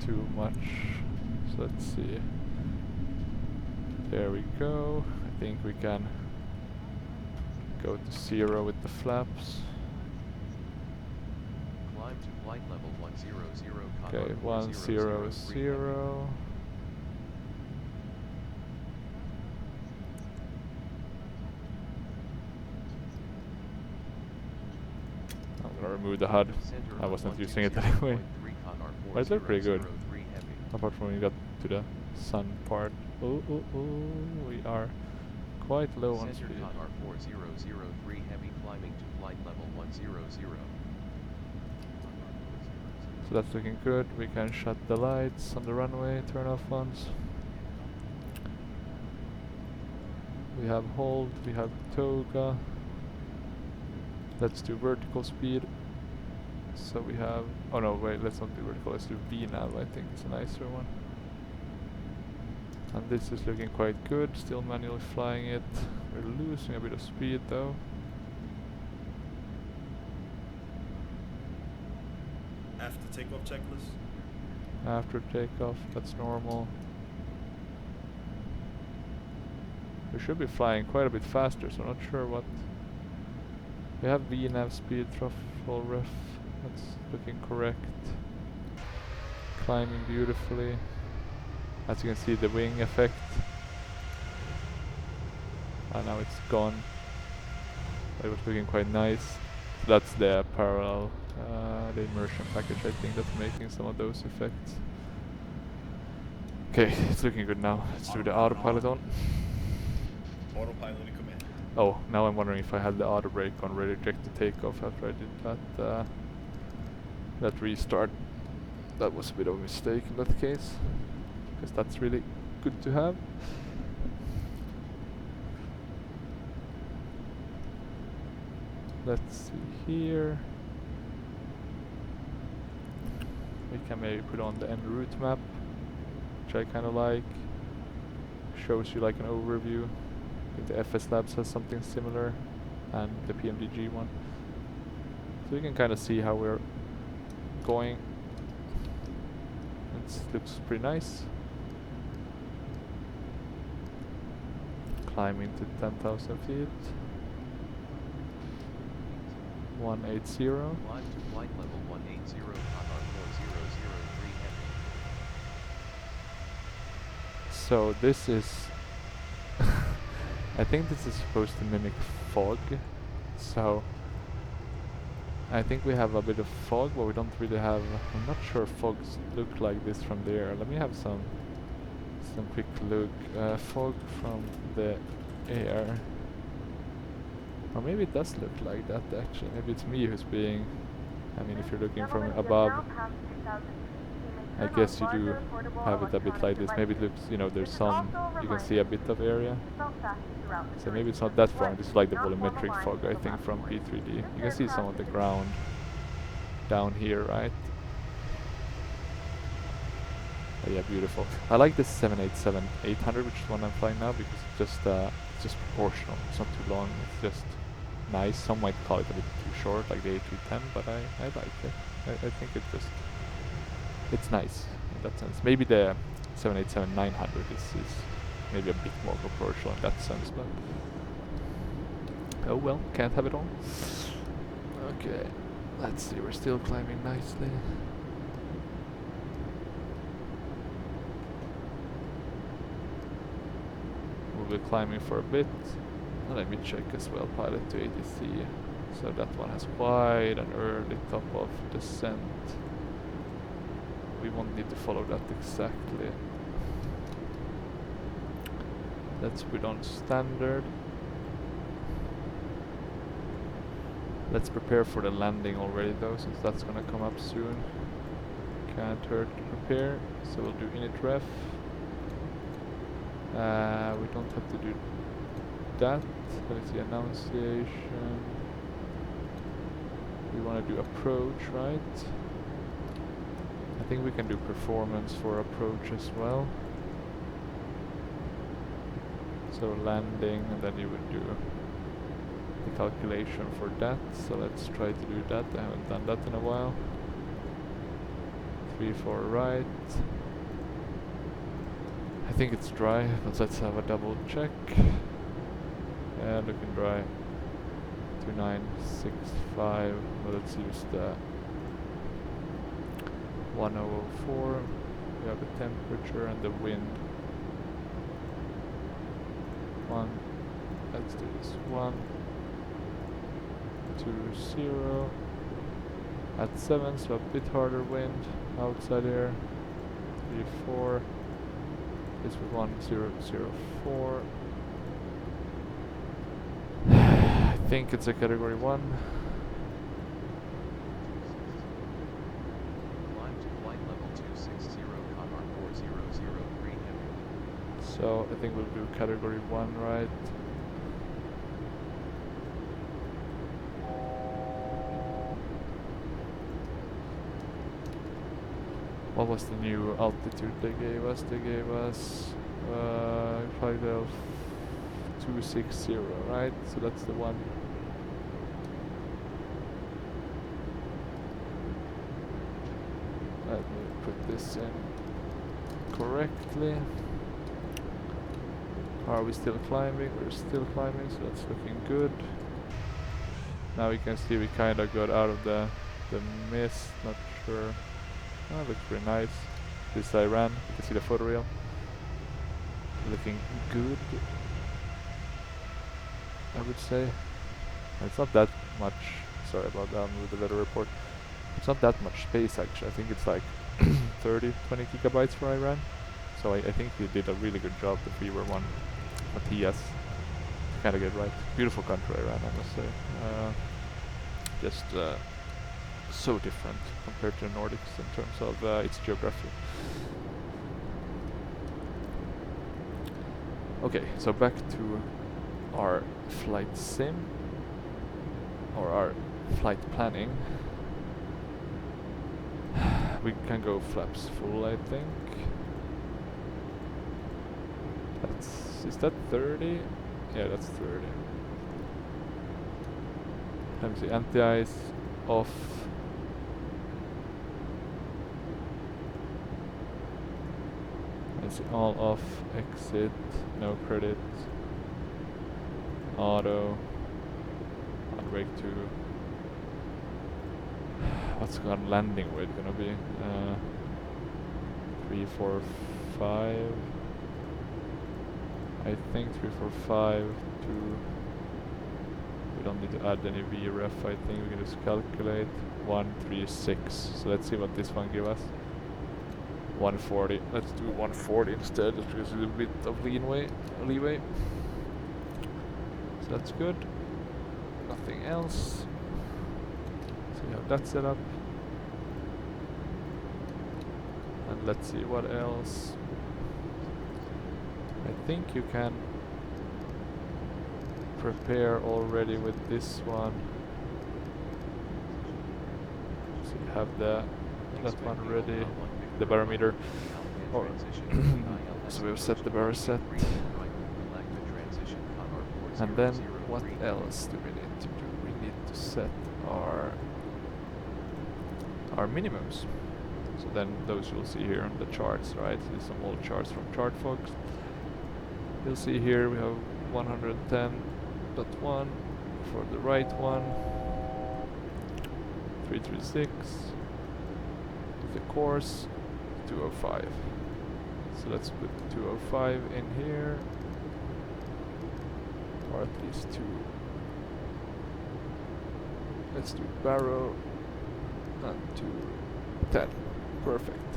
A: too much. So let's see. There we go. I think we can go to 0 with the flaps.
F: Climb to flight level 100.
A: Okay, 100. I'm gonna remove the HUD. I wasn't using it anyway. But it looked pretty good. Apart from when we got to the sun part. Oh, we are quite low on speed.
F: R4003 heavy climbing to flight level 100.
A: So that's looking good. We can shut the lights on the runway, turn off ones. We have hold, we have toga. Let's do vertical speed. So we have, oh no, wait, let's not do vertical, let's do VNAV, I think it's a nicer one. And this is looking quite good, still manually flying it. We're losing a bit of speed though.
G: After takeoff checklist.
A: After takeoff, that's normal. We should be flying quite a bit faster, so I'm not sure what. We have VNAV speed, throttle ref, that's looking correct. Climbing beautifully. As you can see, the wing effect. And now it's gone. It was looking quite nice. So that's the parallel, the immersion package, I think, that's making some of those effects. Okay, it's looking good now. Let's do the autopilot on.
G: Autopilot in command.
A: Oh, now I'm wondering if I had the auto brake on ready to eject the takeoff after I did that restart. That was a bit of a mistake in that case, because that's really good to have. Let's see here. We can maybe put on the en route map, which I kind of like. Shows you like an overview. I think the FS Labs has something similar, and the PMDG one. So you can kind of see how we're going. It looks pretty nice. Climbing to 10,000 feet. 180.
F: Climb to flight level 180, Qatar 4003 heavy.
A: So this is I think this is supposed to mimic fog. So I think we have a bit of fog, but we don't really have, I'm not sure fogs look like this from the air. Let me have some quick look. Fog from the air. Or maybe it does look like that actually. Maybe it's me who's being I mean, if you're looking from above, I guess you do have it a bit like this. Maybe it looks, you know, there's some, you can see a bit of area. So maybe it's not that far. This is like the volumetric fog, I think, from P3D. You can see some of the ground down here, right? Oh yeah, beautiful. I like this 787-800, which is one I'm flying now, because it's just proportional. It's not too long. It's just nice. Some might call it a bit too short, like the A310, but I like it. I think it's nice in that sense. Maybe the 787-900 is maybe a bit more proportional in that sense, but oh well, can't have it all. Okay, let's see. We're still climbing nicely. We'll be climbing for a bit. Let me check as well, pilot to ATC. So that one has quite an early top of descent. We won't need to follow that exactly. Let's put on standard. Let's prepare for the landing already though, since that's gonna come up soon. Can't hurt to prepare, so we'll do init ref. We don't have to do that. Let's see, annunciation. We want to do approach, right? I think we can do performance for approach as well. So landing, and then you would do the calculation for that. So let's try to do that. I haven't done that in a while. 3-4 right. I think it's dry, but let's have a double check. Yeah, looking dry. 2965. Well, let's use the 1004. We have the temperature and the wind. Let's do this. 1, 2, 0. At 7, so a bit harder wind outside here. 3, 4. This was 1004. I think it's a category 1.
F: Climb to flight level 260, Qatar 400 green heavy.
A: So I think we'll do category 1, right? What was the new altitude they gave us? They gave us flight level 260, right? So that's the one. Let me put this in correctly. Are we still climbing? We're still climbing, so that's looking good. Now we can see we kind of got out of the mist, not sure. Oh, looks pretty nice. This I ran, you can see the photo reel. Looking good, I would say. It's not that much, sorry about that with the weather report. It's not that much space actually. I think it's like 30-20 gigabytes where I ran. So I think he did a really good job, the freeware one. Matthias, kind of get right. Beautiful country I ran, I must say. Just so different compared to the Nordics in terms of its geography. Okay, so back to our flight sim, or our flight planning. We can go flaps full, I think. Is that 30? Yeah, that's 30. Let me see, anti-ice off. Let's see, all off, exit, no credit, auto, on brake 2. What's on landing weight gonna be? 3, 4, 5. I think 3, 4, 5 to. We don't need to add any VREF. I think we can just calculate 1, 3, 6. So let's see what this one gives us. 140. Let's do 140 instead, just because there's a bit of leeway. So that's good. Nothing else. So we have that set up. And let's see what else. I think you can prepare already with this one. So you have that one ready, the barometer. Or so we've set the baro set. And then what else do we need to do? We need to set our minimums. So then those you'll see here on the charts, right? These are some old charts from ChartFox. You'll see here we have 110.1 for the right one, 336, the course 205. So let's put 205 in here, or at least 2. Let's do baro and 210. Perfect.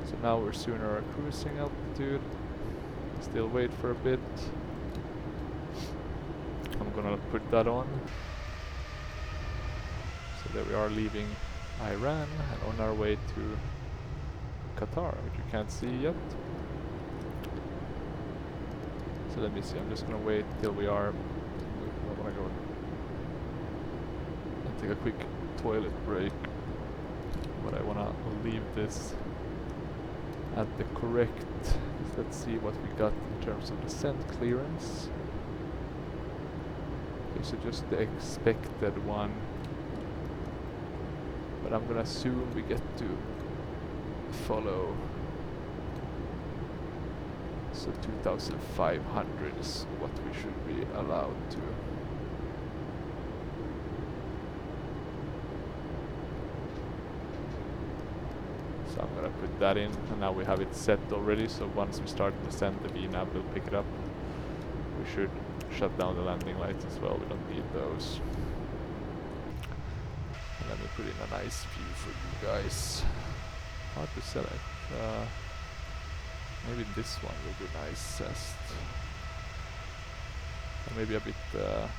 A: So now we're sooner our cruising altitude. Still wait for a bit. I'm gonna put that on. So there we are, leaving Iran and on our way to Qatar, which you can't see yet. So let me see, I'm just gonna wait till we are. I wanna go and take a quick toilet break, but I wanna leave this at the correct. Let's see what we got in terms of descent clearance. Okay, so just the expected one, but I'm gonna assume we get to follow. So 2,500 is what we should be allowed to. So I'm gonna put that in, and now we have it set already, so once we start to descend, the VNAV will pick it up. We should shut down the landing lights as well, we don't need those. And let me put in a nice view for you guys. Hard to select. Maybe this one will be nicest. Or maybe a bit of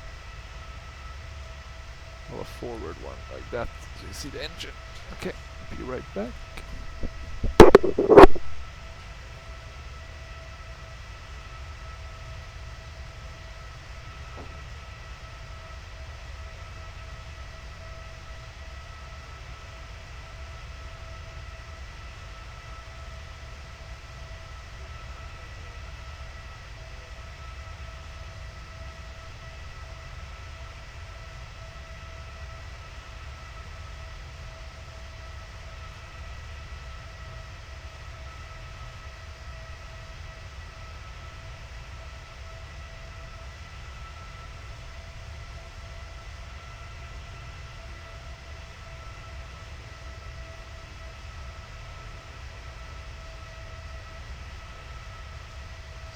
A: a forward one like that, so you see the engine. Okay, be right back.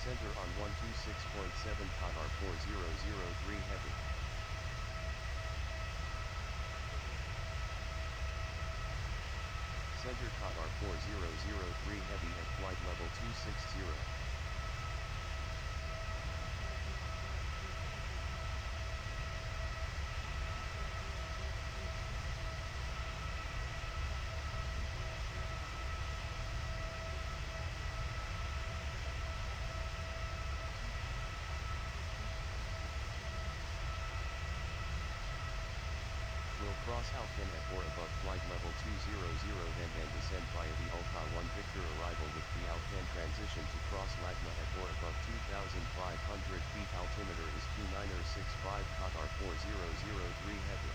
F: Center on 126.7 Qatar 4003 heavy. Center Qatar 4003 heavy at flight level 260. Cross Halkan at or above flight level 200, then descend via the Ultra 1 Victor arrival with the Alcan transition to cross Lagna at or above 2,500 feet. Altimeter is 2965 Qatar 4003 heavy.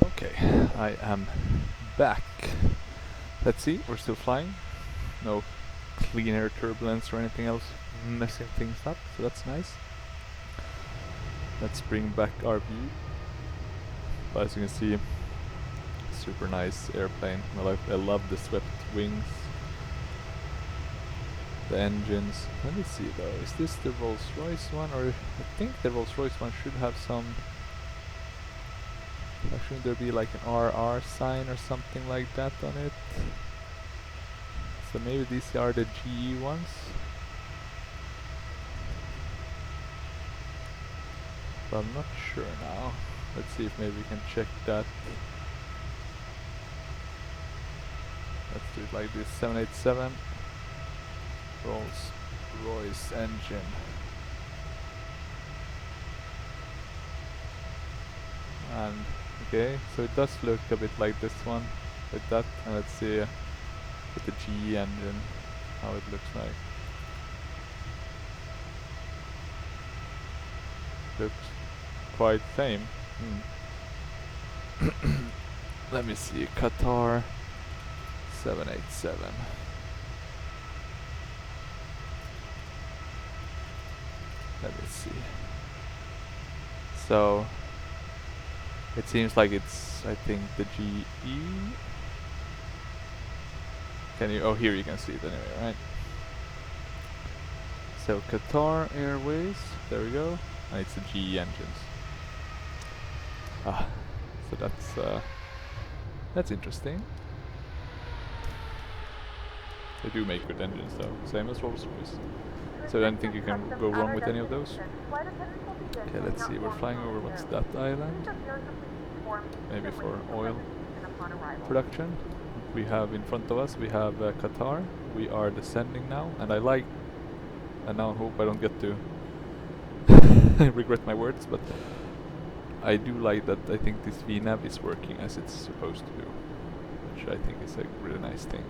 A: Okay, I am back. Let's see, we're still flying. No clean air turbulence or anything else messing things up, so that's nice. Let's bring back our view. But as you can see, super nice airplane. I love the swept wings. the engines. Let me see though, is this the Rolls-Royce one, or I think the Rolls-Royce one should have some, shouldn't there be like an RR sign or something like that on it? So maybe these are the GE ones. But I'm not sure now. Let's see if maybe we can check that. Let's do it like this, 787 Rolls-Royce engine. And okay, so it does look a bit like this one, like that. And let's see with the GE engine how it looks like. Looks quite same. Let me see, Qatar 787. Let me see. So it seems like it's, I think, the GE. Can you? Oh, here you can see it anyway, right? So Qatar Airways. There we go. And it's the GE engines. Ah, so that's interesting. They do make good engines though, same as Rolls-Royce. So I don't think you can go wrong with any of those. Okay, let's see, we're flying over, what's that island? Maybe for oil production. We have in front of us, we have Qatar. We are descending now, and I like, and now I hope I don't get to regret my words, but I do like that. I think this VNav is working as it's supposed to do, which I think is a really nice thing.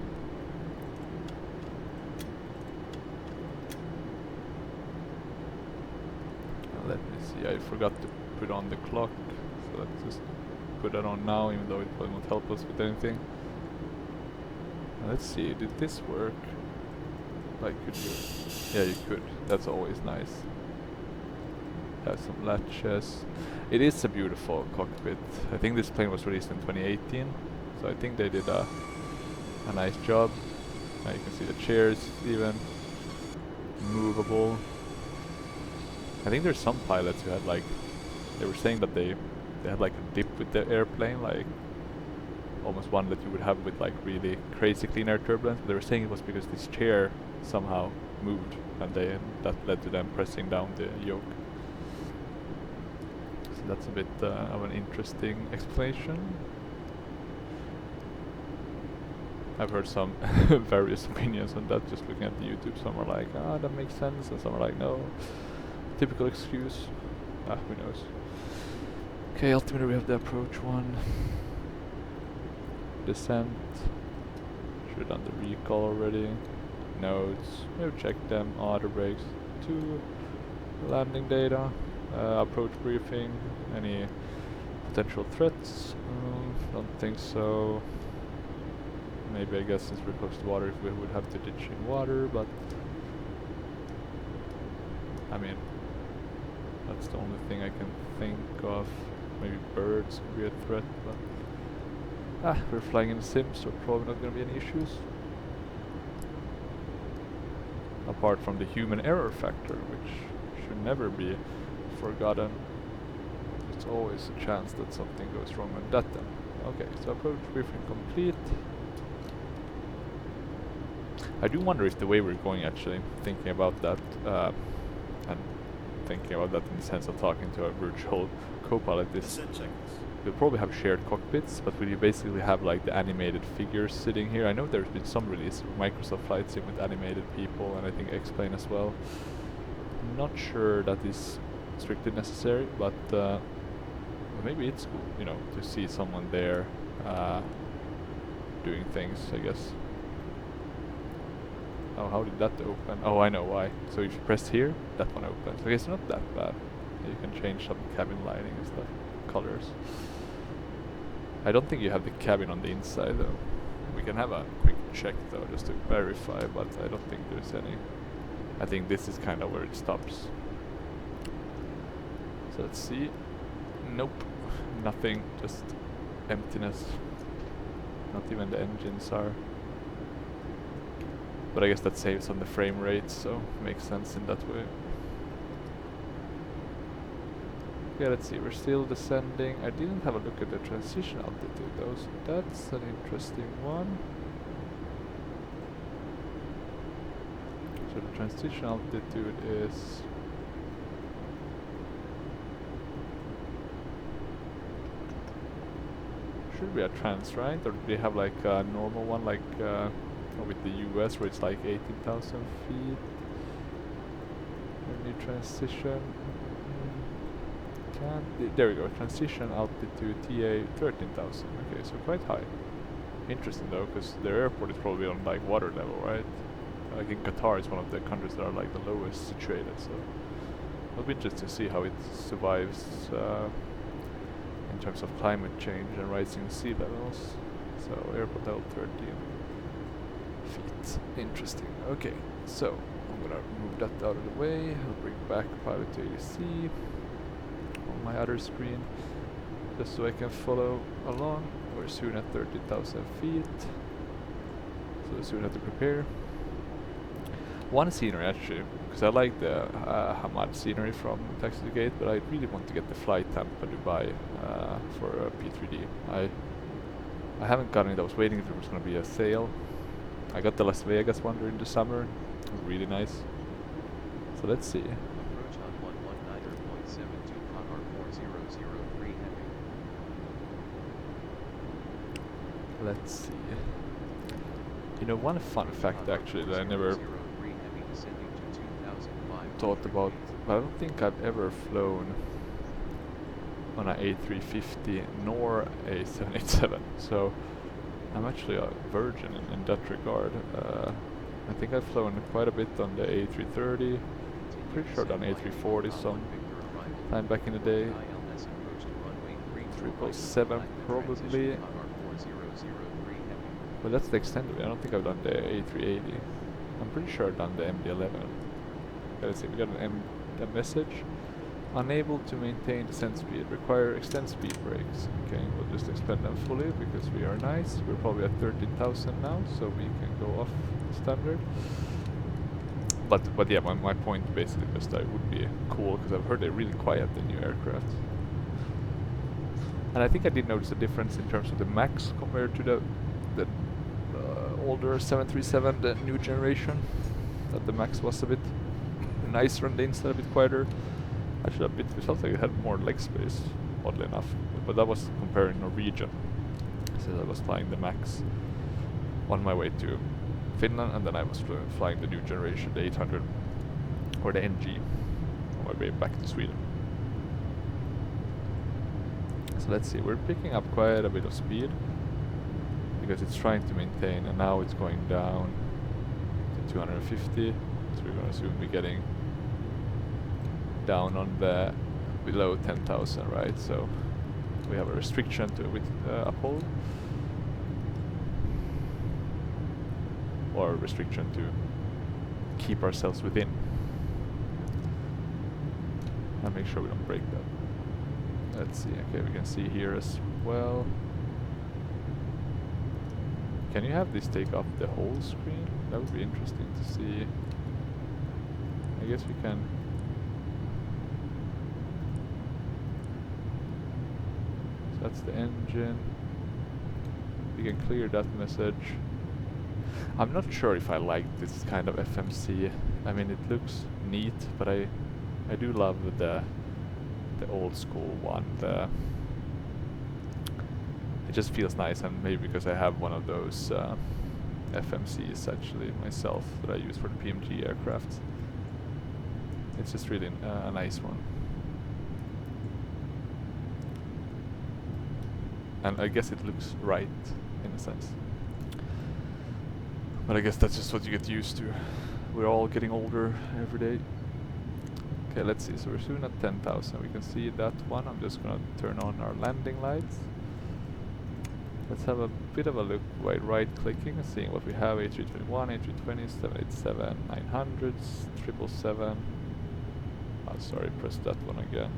A: Let me see, I forgot to put on the clock, so let's just put that on now, even though it probably won't help us with anything. Let's see, did this work? Like, could you? Yeah, you could. That's always nice. Have some latches. It is a beautiful cockpit. I think this plane was released in 2018, so I think they did a nice job. Now you can see the chairs even movable. I think there's some pilots who had like, they were saying that they had like a dip with the airplane, like almost one that you would have with like really crazy clean air turbulence. But they were saying it was because this chair somehow moved, and that led to them pressing down the yoke. So that's a bit of an interesting explanation. I've heard some various opinions on that, just looking at the YouTube. Some are like, ah, that makes sense, and some are like, no, typical excuse. Ah, who knows. Okay, ultimately we have the approach one. Descent. Should have done the recall already. Nodes. We've checked them. Auto brakes. 2. Landing data. Approach briefing. Any potential threats? Don't think so. Maybe, I guess, since we're close to water, if we would have to ditch in water, but I mean, that's the only thing I can think of. Maybe birds could be a threat, but we're flying in a sim, so probably not going to be any issues. Apart from the human error factor, which should never be forgotten. There's always a chance that something goes wrong on that end. Okay, so approach briefing complete. I do wonder if the way we're going, actually, thinking about that, and thinking about that in the sense of talking to a virtual co-pilot, is we'll probably have shared cockpits, but will you basically have like the animated figures sitting here? I know there's been some release of Microsoft Flight Sim with animated people, and I think X-Plane as well. I'm not sure that is strictly necessary, but maybe it's cool, you know, to see someone there doing things, I guess. Oh, how did that open? Oh, I know why. So if you press here, that one opens. Okay, it's not that bad. You can change some cabin lighting and stuff, colors. I don't think you have the cabin on the inside though. We can have a quick check though, just to verify, but I don't think there's any. I think this is kind of where it stops. So let's see. Nope, nothing, just emptiness. Not even the engines are But I guess that saves on the frame rate, so makes sense in that way. Okay, let's see, we're still descending. I didn't have a look at the transition altitude though, so that's an interesting one. So the transition altitude is should be a trans, right? Or do they have like a normal one like with the US where it's like 18,000 feet? New transition. There we go, transition altitude TA 13,000. Okay, so quite high. Interesting though, because their airport is probably on like water level, right? Like in Qatar, it's one of the countries that are like the lowest situated, so it'll be interesting to see how it survives in terms of climate change and rising sea levels. So airport level 13 feet. Interesting. Okay, so I'm gonna move that out of the way. I'll bring back pilot to ADC on my other screen, just so I can follow along. We're soon at 30,000 feet, so soon have to prepare. One scenery actually, because I like the Hamad scenery from Taxi to Gate, but I really want to get the flight Tampa Dubai for P3D. I haven't gotten it. I was waiting if there was going to be a sale. I got the Las Vegas one during the summer. It was really nice. So let's see.
F: Approach on 119.72 Qatar 4003 heavy.
A: Let's see. You know, one fun fact actually that I never thought about, but I don't think I've ever flown on an A350 nor a 787, so I'm actually a virgin in that regard. I think I've flown quite a bit on the A330, pretty sure on A340 some time back in the day, 777 probably, but that's the extent of it. I don't think I've done the A380. I'm pretty sure I've done the MD-11. Let's see, we got a message. Unable to maintain descent speed. Require extend speed brakes. Okay, we'll just expend them fully because we are nice. We're probably at 13,000 now, so we can go off standard. But yeah, my point basically was that it would be cool because I've heard they're really quiet, the new aircraft. And I think I did notice a difference in terms of the max compared to the older 737, the new generation. That the max was a bit nicer on the inside, a bit quieter. Actually, it felt like it had more leg space, oddly enough. But that was comparing Norwegian, since I was flying the max on my way to Finland, and then I was flying the new generation, the 800 or the NG, on my way back to Sweden. So let's see, we're picking up quite a bit of speed because it's trying to maintain, and now it's going down to 250. So we're going to soon be getting down on the below 10,000, right? So we have a restriction to uphold, or a restriction to keep ourselves within, and make sure we don't break that. Let's see. Okay, we can see here as well. Can you have this take off the whole screen? That would be interesting to see. I guess we can. So that's the engine. We can clear that message. I'm not sure if I like this kind of FMC. I mean, it looks neat, but I do love the old school one. It just feels nice, and maybe because I have one of those FMCs actually myself that I use for the PMG aircraft. It's just really a nice one. And I guess it looks right, in a sense. But I guess that's just what you get used to. We're all getting older every day. Okay, let's see. So we're soon at 10,000. We can see that one. I'm just gonna turn on our landing lights. Let's have a bit of a look by right-clicking and seeing what we have. A321, A320, 787, 900s, 777. Oh, sorry, press that one again.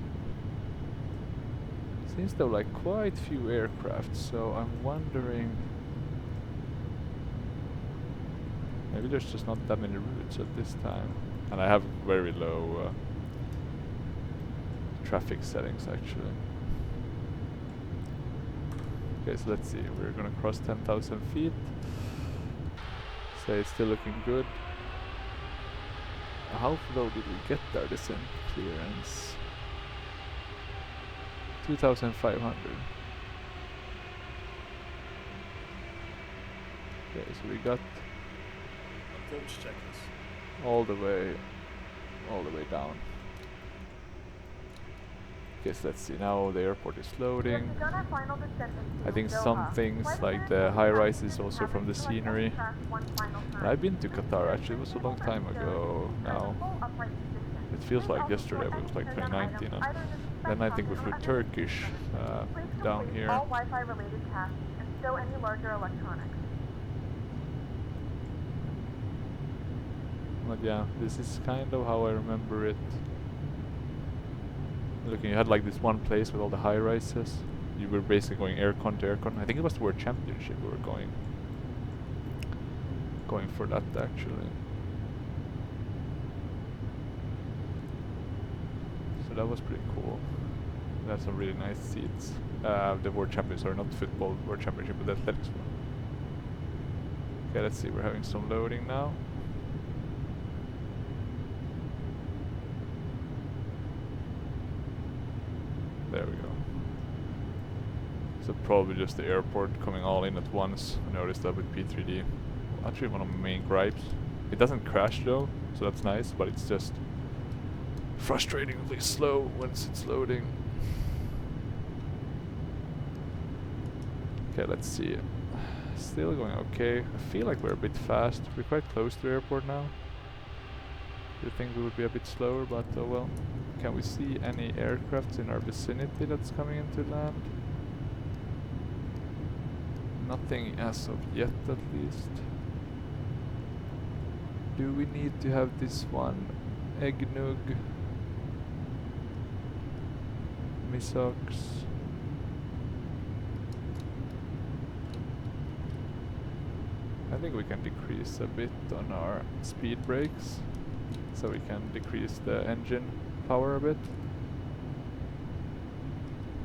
A: Seems there are like quite few aircraft, so I'm wondering. Maybe there's just not that many routes at this time. And I have very low traffic settings actually. Okay, so let's see. We're gonna cross 10,000 feet. So it's still looking good. How low did we get there? Descent clearance 2,500. Okay, so we got
G: Approach checklist.
A: all the way down. Okay, so let's see. Now the airport is loading. I think some things like the high rise is also from the scenery. And I've been to Qatar actually. It was a long time ago now. It feels like yesterday, but it was like 2019. And then I think we flew Turkish down here.
B: All Wi-Fi related tasks and stow any larger electronics.
A: But yeah, this is kind of how I remember it. Looking, you had like this one place with all the high rises. You were basically going aircon to aircon. I think it was the World Championship we were going for that actually. So that was pretty cool. That's some really nice seats. The World Champions are not football World Championship, but the athletics one. Okay, let's see. We're having some loading now. There we go. So probably just the airport coming all in at once. I noticed that with P3D. Actually one of my main gripes. It doesn't crash though, so that's nice, but it's just frustratingly slow once it's loading. Okay, let's see. Still going okay. I feel like we're a bit fast. We're quite close to the airport now. You think we would be a bit slower, but oh well. Can we see any aircrafts in our vicinity that's coming into land? Nothing as of yet, at least. Do we need to have this one? Eggnug. Misox. I think we can decrease a bit on our speed brakes. So we can decrease the engine power a bit.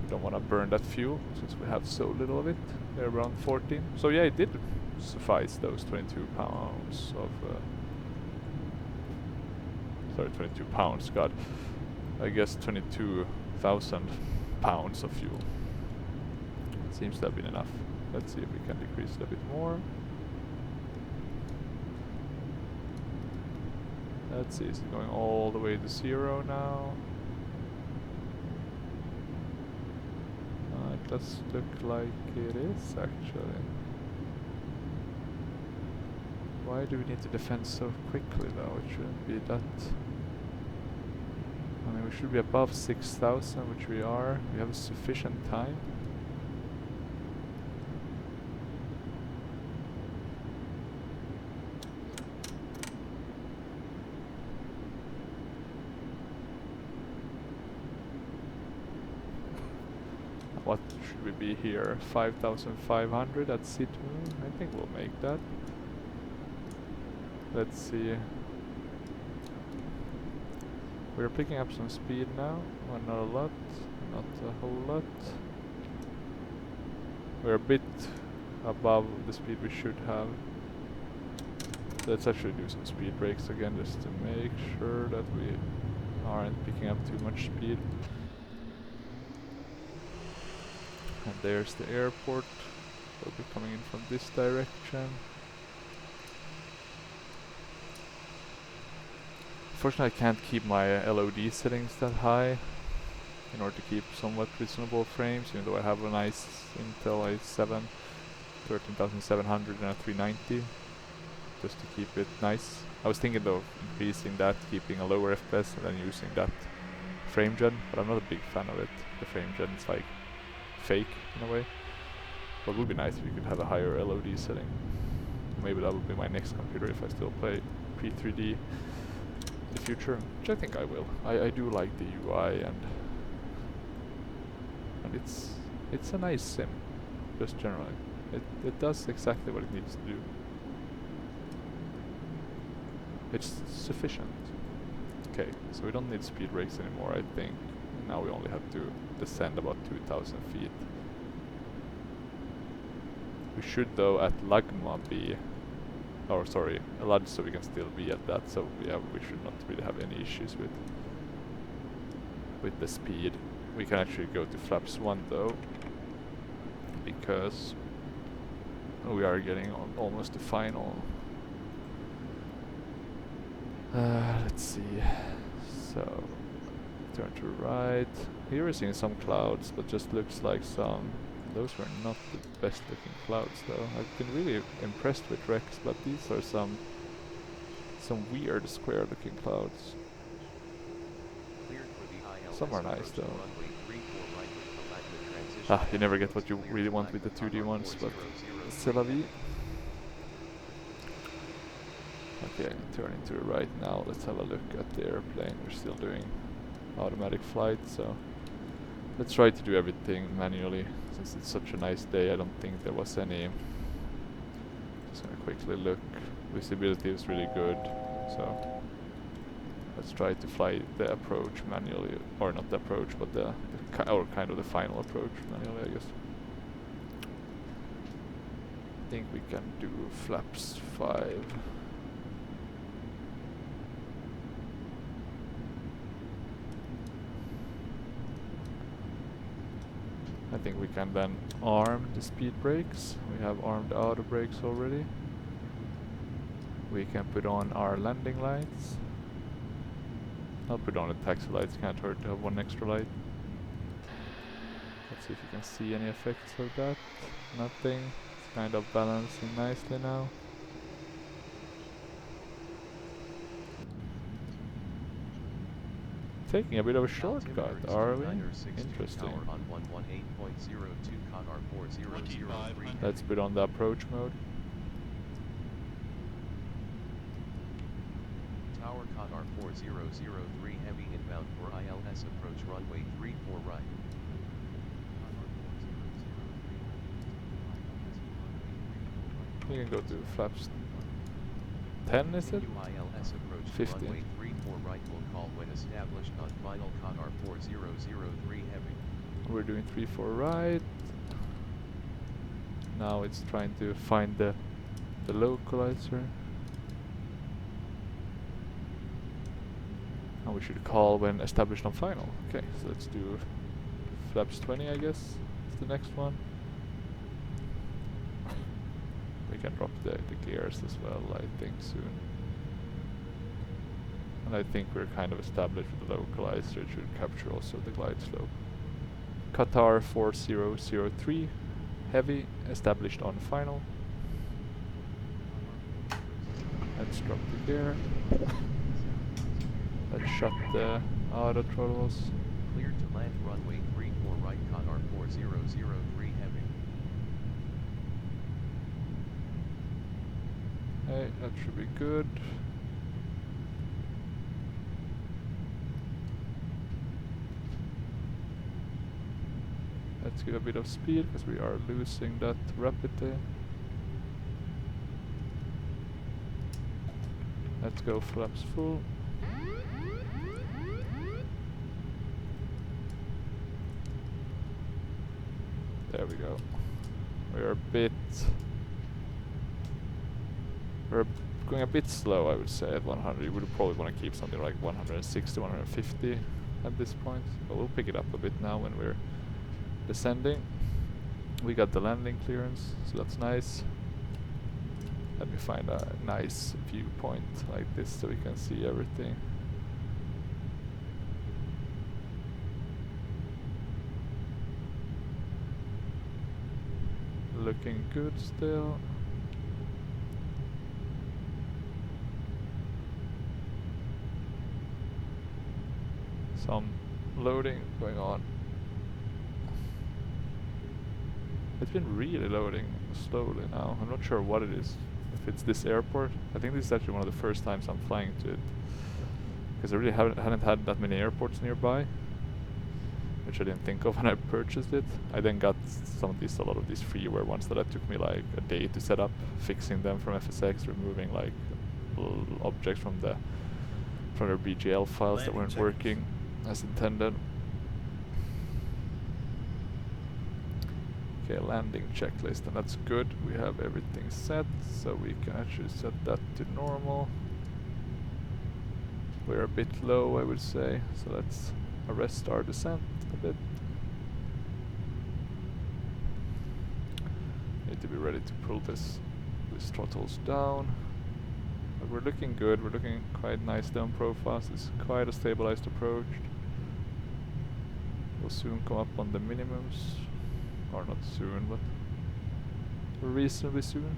A: Don't want to burn that fuel since we have so little of it. They're around 14. So yeah, it did suffice those 22 pounds of sorry, 22 pounds, god. I guess 22,000 pounds of fuel. Seems to have been enough. Let's see if we can decrease it a bit more. Let's see, is it going all the way to 0 now? It does look like it is actually. Why do we need to defend so quickly though? It shouldn't be that. I mean, we should be above 6,000, which we are. We have sufficient time. What should we be here? 5,500 at C2? I think we'll make that. Let's see. We're picking up some speed now. Well, not a lot. Not a whole lot. We're a bit above the speed we should have. Let's actually do some speed brakes again just to make sure that we aren't picking up too much speed. And there's the airport. They'll be coming in from this direction. Unfortunately, I can't keep my LOD settings that high in order to keep somewhat reasonable frames, even though I have a nice Intel i7 13700 and a 390 just to keep it nice. I was thinking though of increasing that, keeping a lower FPS and then using that frame gen, but I'm not a big fan of it. The frame gen is like fake in a way. But it would be nice if you could have a higher LOD setting. Maybe that would be my next computer if I still play Prepar3d in the future, which I think I will. I do like the UI and it's a nice sim, just generally. It does exactly what it needs to do. It's sufficient. Okay, so we don't need speed brakes anymore, I think. Now we only have to descend about 2,000 feet. We should though at Lagma be, or sorry, Lad, so we can still be at that, so yeah, we should not really have any issues with the speed. We can actually go to flaps 1 though, because we are getting on almost the final. Let's see. So turn to right. Here we're seeing some clouds, but just looks like some. Those were not the best looking clouds though. I've been really impressed with Rex, but these are some weird square looking clouds. Some are nice though. Ah, you never get what you really want with the 2D ones, but c'est la vie. Okay, turning to the right now. Let's have a look at the airplane. We're still doing automatic flight, so let's try to do everything manually. Since it's such a nice day, I don't think there was any. Just gonna quickly look. Visibility is really good, so let's try to fly the approach manually, or not the approach, but or kind of the final approach manually, I guess. I think we can do flaps 5. I think we can then arm the speed brakes. We have armed auto brakes already. We can put on our landing lights. I'll put on the taxi lights, can't hurt to have one extra light. Let's see if you can see any effects of that. Nothing. It's kind of balancing nicely now. Taking a bit of a shortcut, are we? Interesting. Let's put on the approach mode.
F: Tower Qatar 4003 heavy inbound for ILS approach runway 34 right.
A: We can go to flaps 10, is it?
F: ILS approach
A: 15.
F: runway 34 right will call when established on final Qatar 4003 heavy.
A: We're doing 3-4 right. Now it's trying to find the localizer. And we should call when established on final. Okay, so let's do flaps 20, I guess. It's the next one. We can drop the gears as well, I think, soon. And I think we're kind of established with the localizer. It should capture also the glide slope. Qatar 4003, heavy, established on final. Let's drop the gear. Let's shut the auto throttles.
F: Cleared to land runway 34 right Qatar 4003 heavy.
A: Hey, that should be good. Let's give a bit of speed because we are losing that rapidly. Let's go flaps full. There we go. We're going a bit slow, I would say, at 100. You would probably want to keep something like 160, 150 at this point. But we'll pick it up a bit now when we're descending. We got the landing clearance, so that's nice. Let me find a nice viewpoint like this so we can see everything. Looking good still. Some loading going on. It's been really loading slowly now. I'm not sure what it is. If it's this airport. I think this is actually one of the first times I'm flying to it. Because I really hadn't had that many airports nearby. Which I didn't think of when I purchased it. I then got a lot of these freeware ones that took me like a day to set up. Fixing them from FSX, removing like couple objects from their BGL files that weren't working as intended. Okay, landing checklist, and that's good. We have everything set, so we can actually set that to normal. We're a bit low, I would say, so let's arrest our descent a bit. Need to be ready to pull this throttles down. But we're looking good, we're looking quite nice down profiles. It's quite a stabilized approach. We'll soon come up on the minimums. Or not soon, but reasonably soon.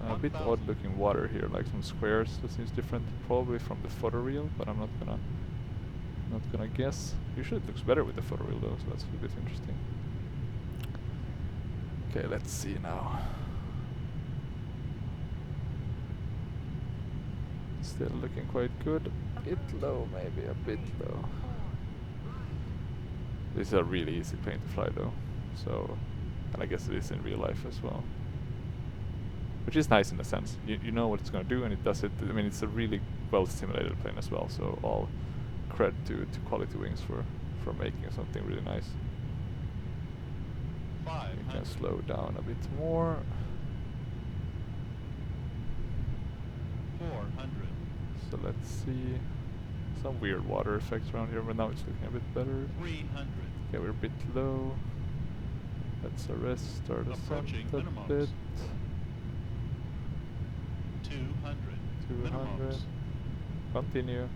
A: A bit odd looking water here, like some squares. That seems different, probably from the photoreal, but I'm not gonna guess. Usually it looks better with the photoreal though, so that's a bit interesting. Okay, let's see now. Still looking quite good. A bit low, maybe a bit low. This is a really easy plane to fly though, so, and I guess it is in real life as well. Which is nice in a sense. You know what it's gonna do and it does it. I mean, it's a really well simulated plane as well, so all cred to QualityWings for making something really nice. You can slow down a bit more.
I: 400.
A: So let's see. Some weird water effects around here, but now it's looking a bit better.
I: 300.
A: Okay, we're a bit low. Let's arrest our descent a bit.
I: 200.
A: 200. Continue.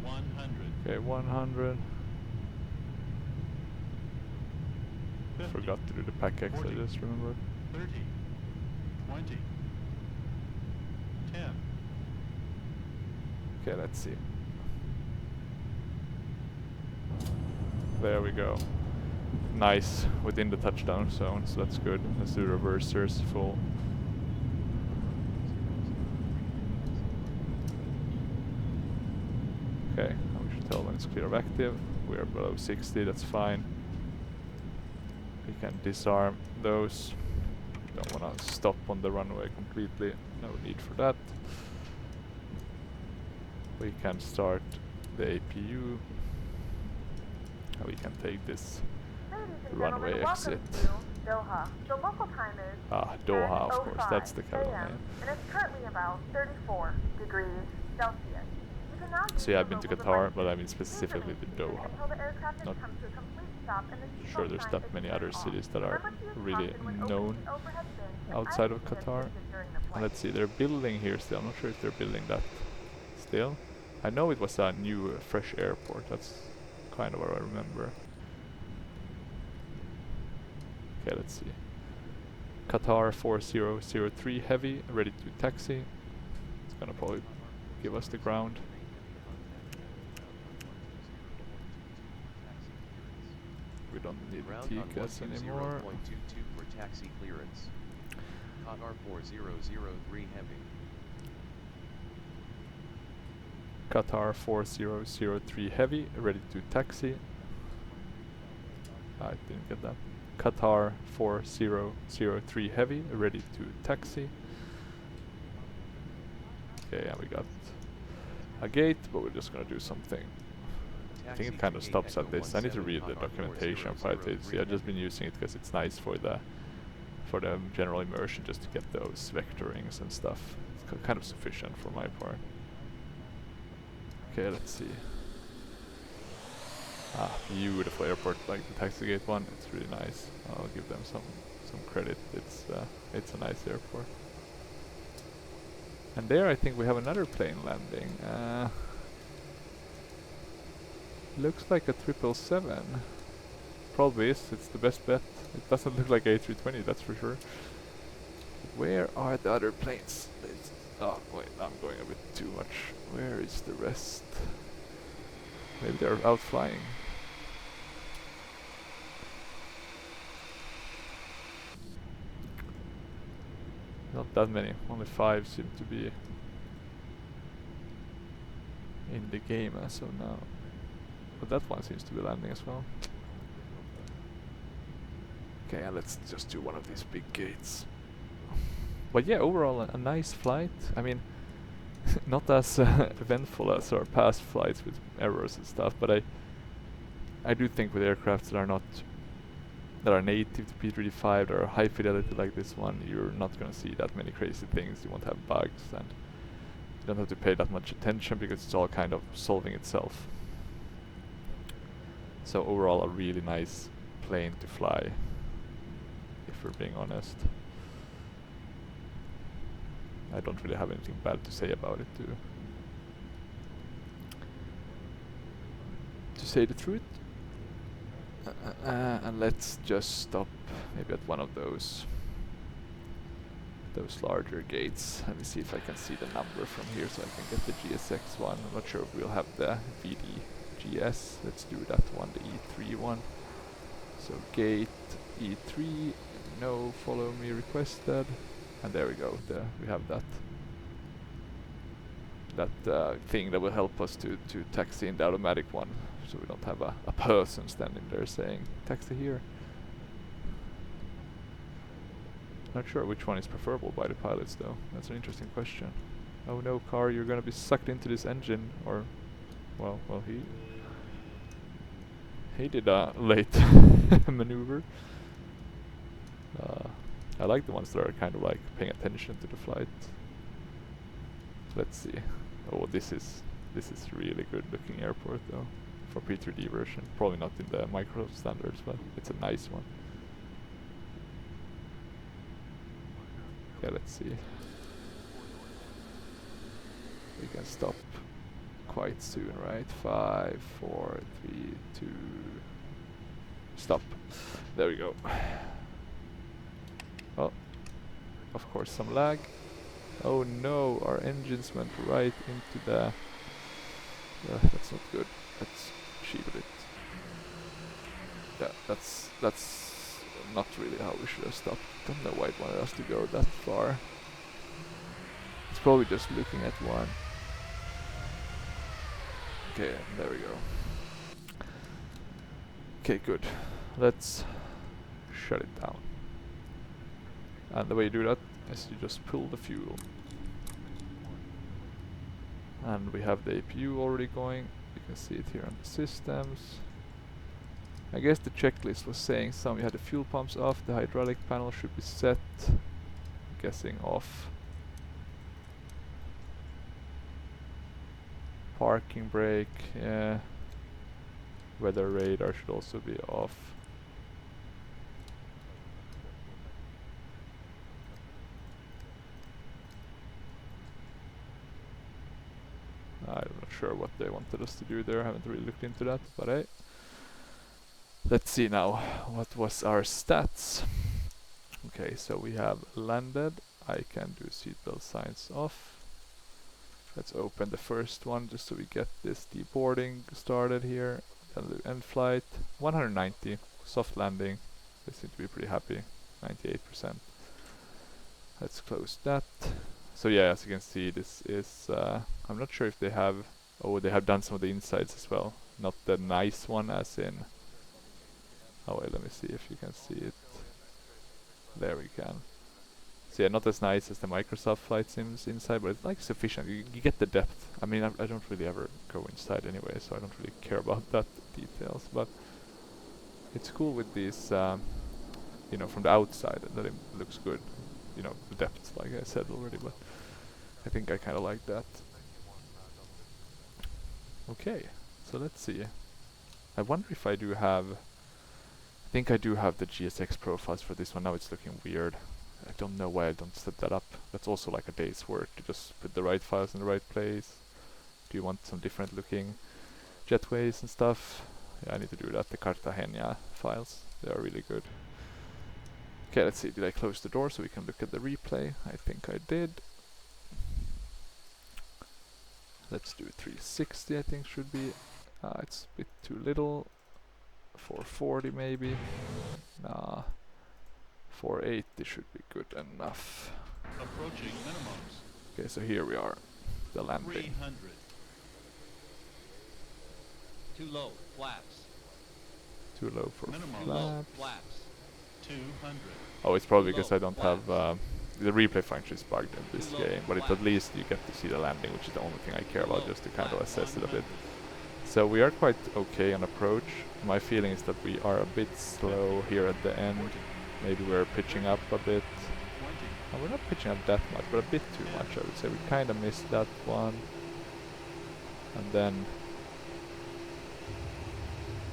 I: 100.
A: Okay, 100.
I: 50.
A: Forgot to do the pack X,
I: 40.
A: I just remembered.
I: 30. 20. 10.
A: Okay, let's see. There we go. Nice, within the touchdown zone, so that's good. Let's do reversers full. Okay, now we should tell when it's clear of active. We are below 60, that's fine. We can disarm those. Don't want to stop on the runway completely, no need for that. We can start the APU. And we can take this runway exit.
B: Doha. The local time is
A: Doha, of course, that's the capital
B: AM,
A: name.
B: and it's currently about 34 degrees Celsius. You can now
A: So yeah, I've been to Qatar, but I mean specifically to Doha.
B: until the air traffic
A: Not
B: comes to a complete stop and the
A: sure
B: seatbelt
A: there's
B: sign
A: that
B: is
A: many
B: turned
A: other
B: off.
A: cities that are
B: Remember to use
A: really
B: caution when
A: known
B: opening the overhead bins and
A: outside of
B: items
A: Qatar.
B: assisted during the
A: And
B: flight.
A: let's see, they're building here still. I'm not sure if they're building that still. I know it was a new fresh airport, that's kind of what I remember. Okay, let's see. Qatar 4003 heavy, ready to taxi. It's gonna probably give us the ground. We don't need TCAS anymore.
F: 0.22 for taxi clearance. Qatar 4003 heavy.
A: Qatar 4003 heavy, ready to taxi. I didn't get that. Qatar 4003 heavy, ready to taxi. Okay, and we got a gate, but we're just gonna do something. I think it kind of stops at this. I need to read the documentation of Prepar3d. I've just been using it because it's nice for the general immersion, just to get those vectorings and stuff. It's kind of sufficient for my part. Okay, let's see. Beautiful airport, like the taxi gate one. It's really nice. I'll give them some credit. It's a nice airport. And there, I think we have another plane landing. Looks like a 777. Probably is. It's the best bet. It doesn't look like A320, that's for sure. Where are the other planes? Oh wait, I'm going a bit too much. Where is the rest? Maybe they're out flying. Not that many, only 5 seem to be in the game as of now. But that one seems to be landing as well. Okay, and let's just do one of these big gates. But yeah, overall a nice flight. I mean, not as eventful as our past flights with errors and stuff, but I do think with aircrafts that are native to P3D5, that are high fidelity like this one, you're not gonna see that many crazy things. You won't have bugs, and you don't have to pay that much attention because it's all kind of solving itself. So overall, a really nice plane to fly, if we're being honest. I don't really have anything bad to say about it, to say the truth. And let's just stop maybe at one of those larger gates. Let me see if I can see the number from here so I can get the GSX one. I'm not sure if we'll have the VDGS. Let's do that one, the E3 one. So gate E3, no follow me requested. And there we go, we have that thing that will help us to taxi in the automatic one, so we don't have a person standing there saying taxi here. Not sure which one is preferable by the pilots though. That's an interesting question. Oh no, car, you're gonna be sucked into this engine, or well he did a late maneuver. I like the ones that are kind of like paying attention to the flight. Let's see. Oh, this is really good looking airport though, for P3D version. Probably not in the Microsoft standards, but it's a nice one. Yeah, let's see. We can stop quite soon, right? 5, 4, 3, 2. Stop. There we go. Oh, of course some lag. Oh no, our engines went right into the... that's not good. Let's shield it. Yeah, that's not really how we should have stopped. Don't know why it wanted us to go that far. It's probably just looking at one. Okay, there we go. Okay, good. Let's shut it down. And the way you do that is you just pull the fuel. And we have the APU already going. You can see it here on the systems. I guess the checklist was saying we had the fuel pumps off, the hydraulic panel should be set. I'm guessing off. Parking brake, yeah. Weather radar should also be off. I'm not sure what they wanted us to do there, I haven't really looked into that, but hey. Let's see now, what was our stats? Okay, so we have landed, I can do seatbelt signs off. Let's open the first one just so we get this deboarding started here. End flight, 190, soft landing, they seem to be pretty happy, 98%. Let's close that. So yeah, as you can see, this is, I'm not sure if they have, they have done some of the insides as well. Not the nice one as in, oh wait, let me see if you can see it. There we can. So yeah, not as nice as the Microsoft flight sims inside, but it's like sufficient. You get the depth. I mean, I don't really ever go inside anyway, so I don't really care about that details. But it's cool with these, you know, from the outside that it looks good. You know, the depth, like I said already, but I think I kind of like that. Okay, so let's see. I wonder if I do have... I think I do have the GSX profiles for this one. Now it's looking weird. I don't know why I don't set that up. That's also like a day's work to just put the right files in the right place. Do you want some different looking jetways and stuff? Yeah, I need to do that. The Cartagena files, they are really good. Okay, let's see. Did I close the door so we can look at the replay? I think I did. Let's do 360, I think should be. It's a bit too little. 440 maybe. Nah. 480 should be good enough.
I: Approaching minimums.
A: Okay, so here we are. The landing.
I: 300. Too low, flaps.
A: Too low for
I: Minimum.
A: flaps.
I: Flaps. 200.
A: Oh, it's probably because I don't have the replay function is bugged in this game, but at least you get to see the landing, which is the only thing I care about, just to kind of assess it a bit. So we are quite okay on approach. My feeling is that we are a bit slow here at the end. Maybe we're pitching up a bit. And we're not pitching up that much, but a bit too much, I would say. We kind of missed that one. And then,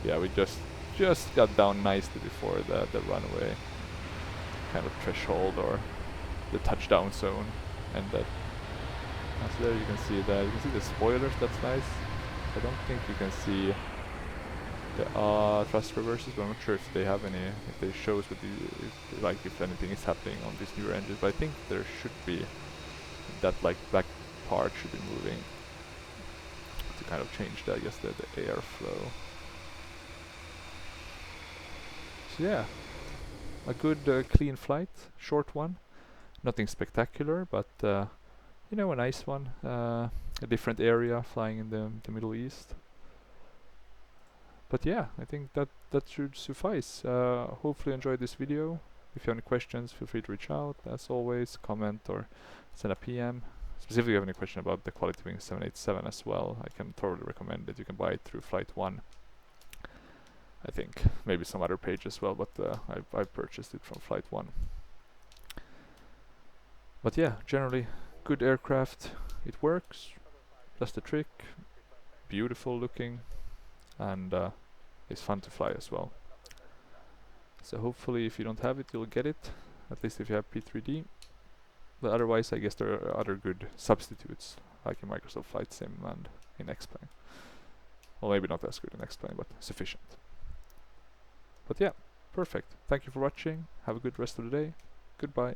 A: yeah, we just got down nicely before the runway kind of threshold or the touchdown zone. And that, so there you can see that. You can see the spoilers, that's nice. I don't think you can see the thrust reverses, but I'm not sure if they have any, if they shows what the, like if anything is happening on these newer engines, but I think there should be that like back part should be moving to kind of change the, I guess, the airflow. So yeah, a good clean flight, short one, nothing spectacular, but you know, a nice one, a different area flying in the Middle East. But yeah, I think that should suffice. Hopefully you enjoyed this video. If you have any questions, feel free to reach out. As always, comment or send a PM. Specifically, if you have any question about the QualityWings 787 as well, I can totally recommend it. You can buy it through Flight 1. I think maybe some other page as well, but I purchased it from Flight 1. But yeah, generally good aircraft. It works, does the trick, beautiful looking, and it's fun to fly as well. So hopefully if you don't have it, you'll get it, at least if you have P3D. But otherwise, I guess there are other good substitutes, like in Microsoft Flight Sim and in X-Plane. Well, maybe not as good in X-Plane, but sufficient. But yeah, perfect. Thank you for watching. Have a good rest of the day. Goodbye.